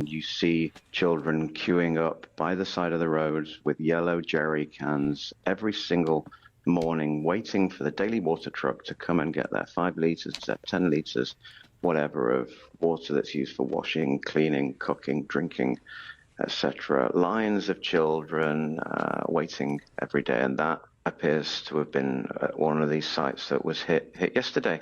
You see children queuing up by the side of the roads with yellow jerry cans every single morning, waiting for the daily water truck to come and get their 5 litres, their 10 litres, whatever, of water that's used for washing, cleaning, cooking, drinking, etc. Lines of children waiting every day, and that appears to have been one of these sites that was hit yesterday.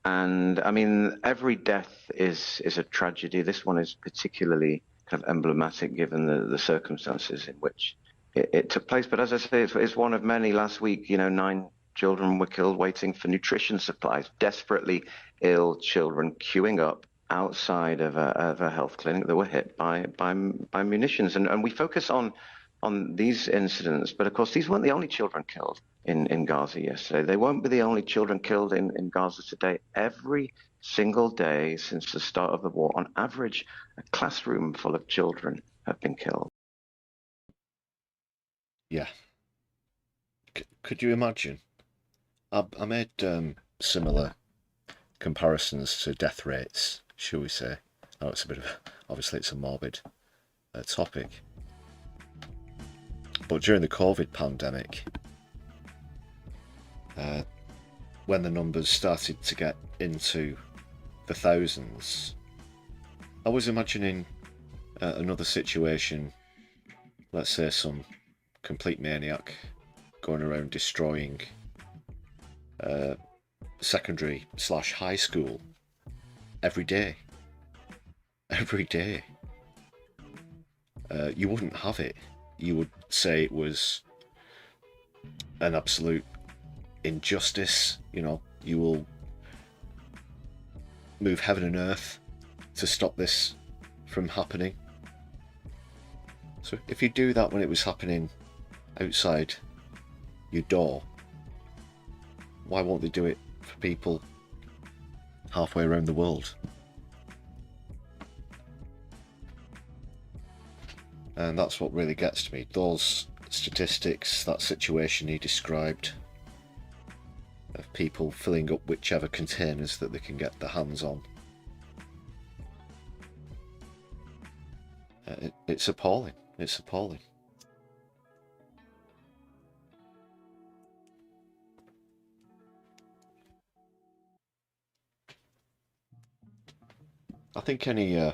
And I mean, every death is a tragedy. This one is particularly kind of emblematic given the circumstances in which it took place. But as I say, it's one of many. Last week, 9 children were killed waiting for nutrition supplies, desperately ill children queuing up outside of a health clinic that were hit by munitions. And we focus on these incidents, but of course these weren't the only children killed in Gaza yesterday. They won't be the only children killed in Gaza today. Every single day since the start of the war, on average, a classroom full of children have been killed. Yeah. Could you imagine? I made similar comparisons to death rates, shall we say. Oh, it's a bit of obviously it's a morbid topic. But during the COVID pandemic, when the numbers started to get into the thousands, I was imagining another situation, let's say some complete maniac going around destroying secondary/high school every day. Every day. You wouldn't have it. You would say it was an absolute injustice. You will move heaven and earth to stop this from happening. So if you do that when it was happening outside your door, why won't they do it for people halfway around the world? And that's what really gets to me. Those statistics, that situation he described of people filling up whichever containers that they can get their hands on. It's appalling. It's appalling. I think any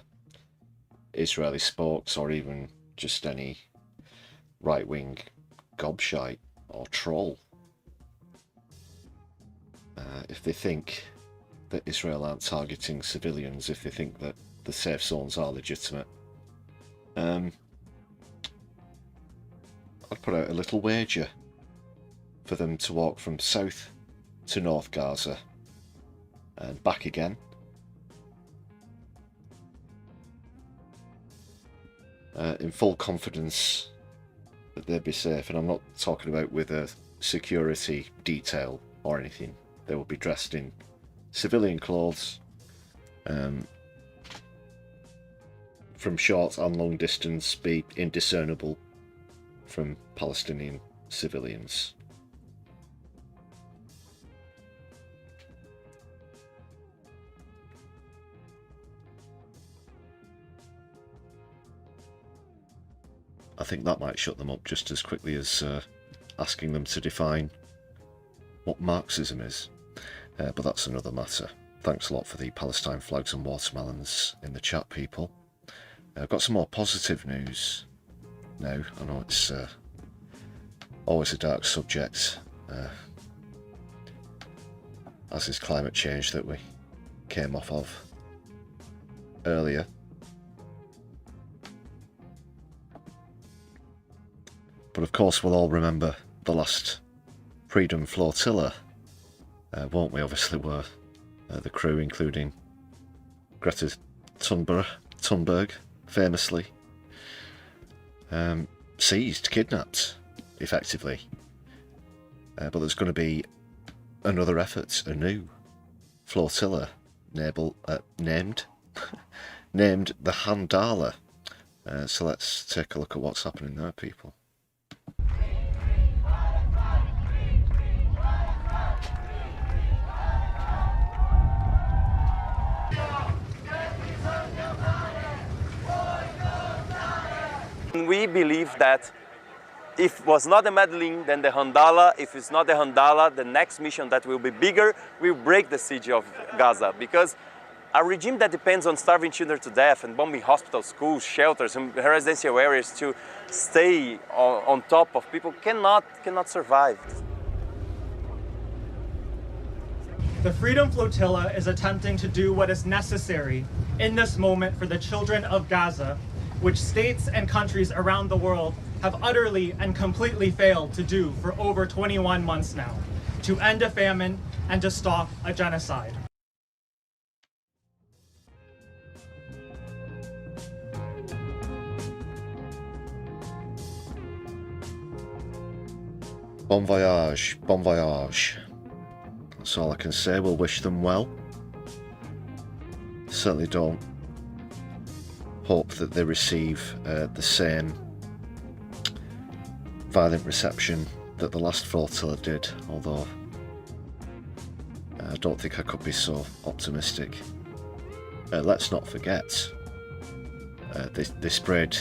Israeli spokes, or even just any right-wing gobshite or troll, if they think that Israel aren't targeting civilians, if they think that the safe zones are legitimate, I'd put out a little wager for them to walk from south to North Gaza and back again. In full confidence that they'd be safe, and I'm not talking about with a security detail or anything. They will be dressed in civilian clothes, from short and long distance, be indiscernible from Palestinian civilians. I think that might shut them up just as quickly as asking them to define what Marxism is. But that's another matter. Thanks a lot for the Palestine flags and watermelons in the chat, people. I've got some more positive news now. I know it's always a dark subject, as is climate change that we came off of earlier. But of course we'll all remember the last Freedom Flotilla, won't we? Obviously were the crew, including Greta Thunberg, famously, seized, kidnapped, effectively. But there's going to be another effort, a new flotilla, named the Handala. So let's take a look at what's happening there, people. And we believe that if it was not the Medellin, then the Handala. If it's not the Handala, the next mission that will be bigger will break the siege of Gaza. Because a regime that depends on starving children to death and bombing hospitals, schools, shelters, and residential areas to stay on top of people cannot survive. The Freedom Flotilla is attempting to do what is necessary in this moment for the children of Gaza, which states and countries around the world have utterly and completely failed to do for over 21 months now, to end a famine and to stop a genocide. Bon voyage, bon voyage. That's all I can say. We'll wish them well. Certainly don't hope that they receive the same violent reception that the last flotilla did, although I don't think I could be so optimistic. Let's not forget, they sprayed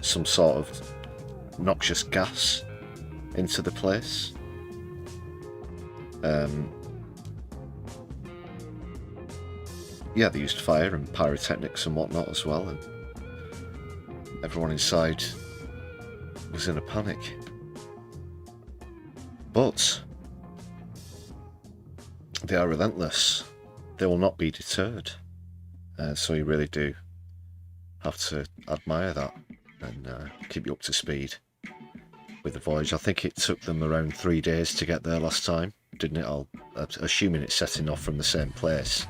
some sort of noxious gas into the place. Yeah, they used fire and pyrotechnics and whatnot as well, and everyone inside was in a panic. But they are relentless. They will not be deterred. So you really do have to admire that and keep you up to speed with the voyage. I think it took them around 3 days to get there last time, didn't it? Assuming it's setting off from the same place.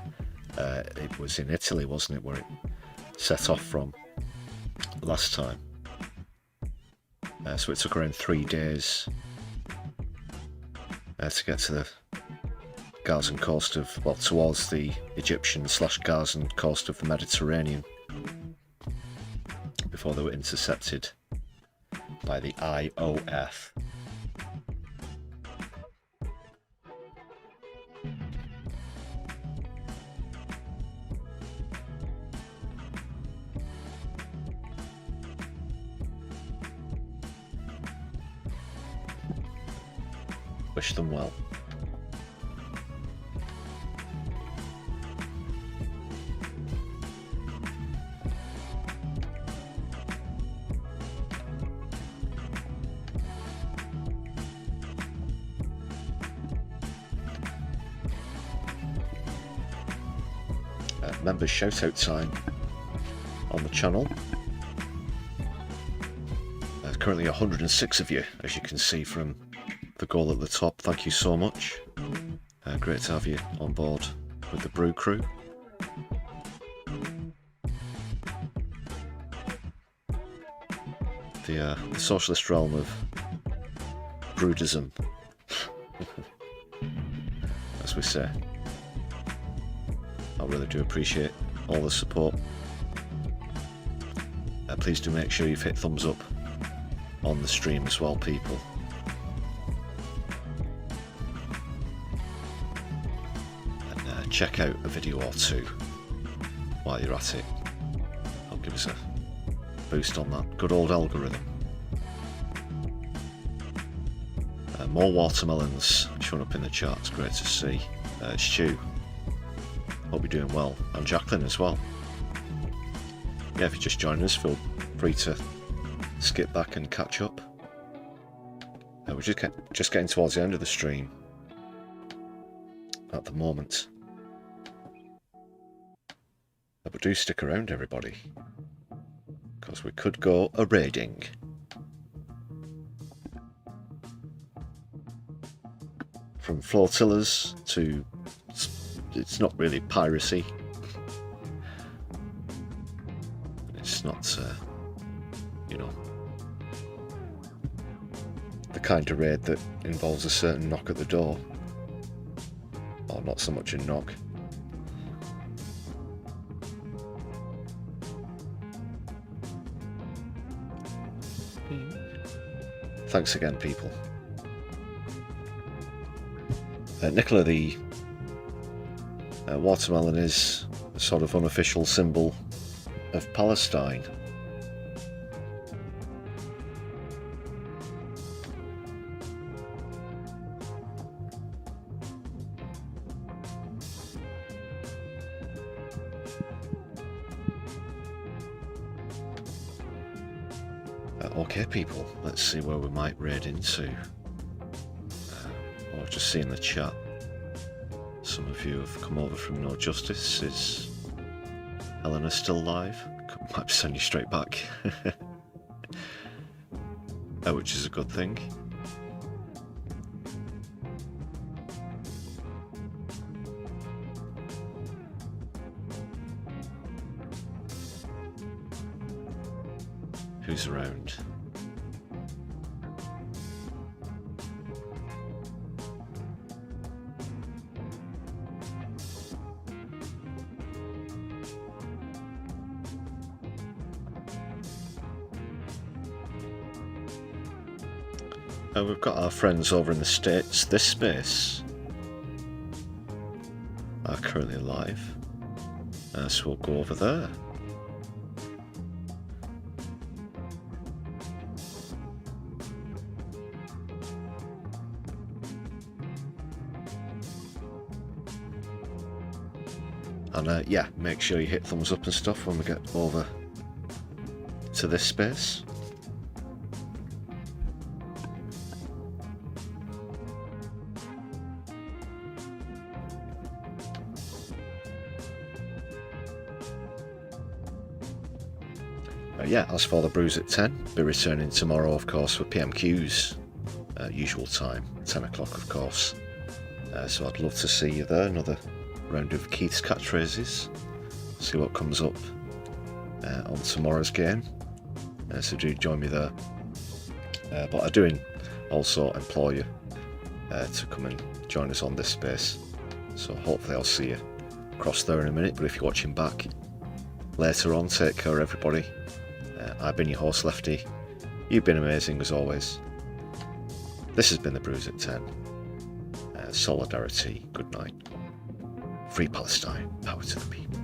It was in Italy, wasn't it, where it set off from last time. So it took around 3 days to get to the Gazan coast of, well, towards the Egyptian/Gazan coast of the Mediterranean before they were intercepted by the IOF. Wish them well. Members shout out time on the channel. Currently 106 of you, as you can see from the goal at the top. Thank you so much. Great to have you on board with the Brew crew. The socialist realm of Brewdism, as we say. I really do appreciate all the support. Please do make sure you've hit thumbs up on the stream as well, people. And check out a video or two while you're at it. That'll give us a boost on that good old algorithm. More watermelons showing up in the charts, great to see. Stu, hope you're doing well, and Jacqueline as well. Yeah, if you're just joining us, feel free to skip back and catch up. We're just getting towards the end of the stream at the moment. But do stick around, everybody, because we could go a raiding. From flotillas to, it's not really piracy. It's not, you know, the kind of raid that involves a certain knock at the door. Or not so much a knock. Thanks again, people. Nicola, the watermelon is a sort of unofficial symbol of Palestine. Okay, people, let's see where we might raid into. I've just seen the chat. Some of you have come over from No Justice. Is Helena still live? Might send you straight back. Which is a good thing. Who's around? We've got our friends over in the States. This space are currently live, so we'll go over there. And yeah, make sure you hit thumbs up and stuff when we get over to this space. Yeah, as for the Brews at 10, be returning tomorrow, of course, for PMQs, usual time, 10 o'clock, of course. So I'd love to see you there. Another round of Keith's catchphrases. See what comes up on tomorrow's game. So do join me there. But I do also implore you to come and join us on this space. So hopefully I'll see you across there in a minute. But if you're watching back later on, take care, everybody. I've been your host, Lefty. You've been amazing as always. This has been the Brews at 10. Solidarity, good night. Free Palestine, power to the people.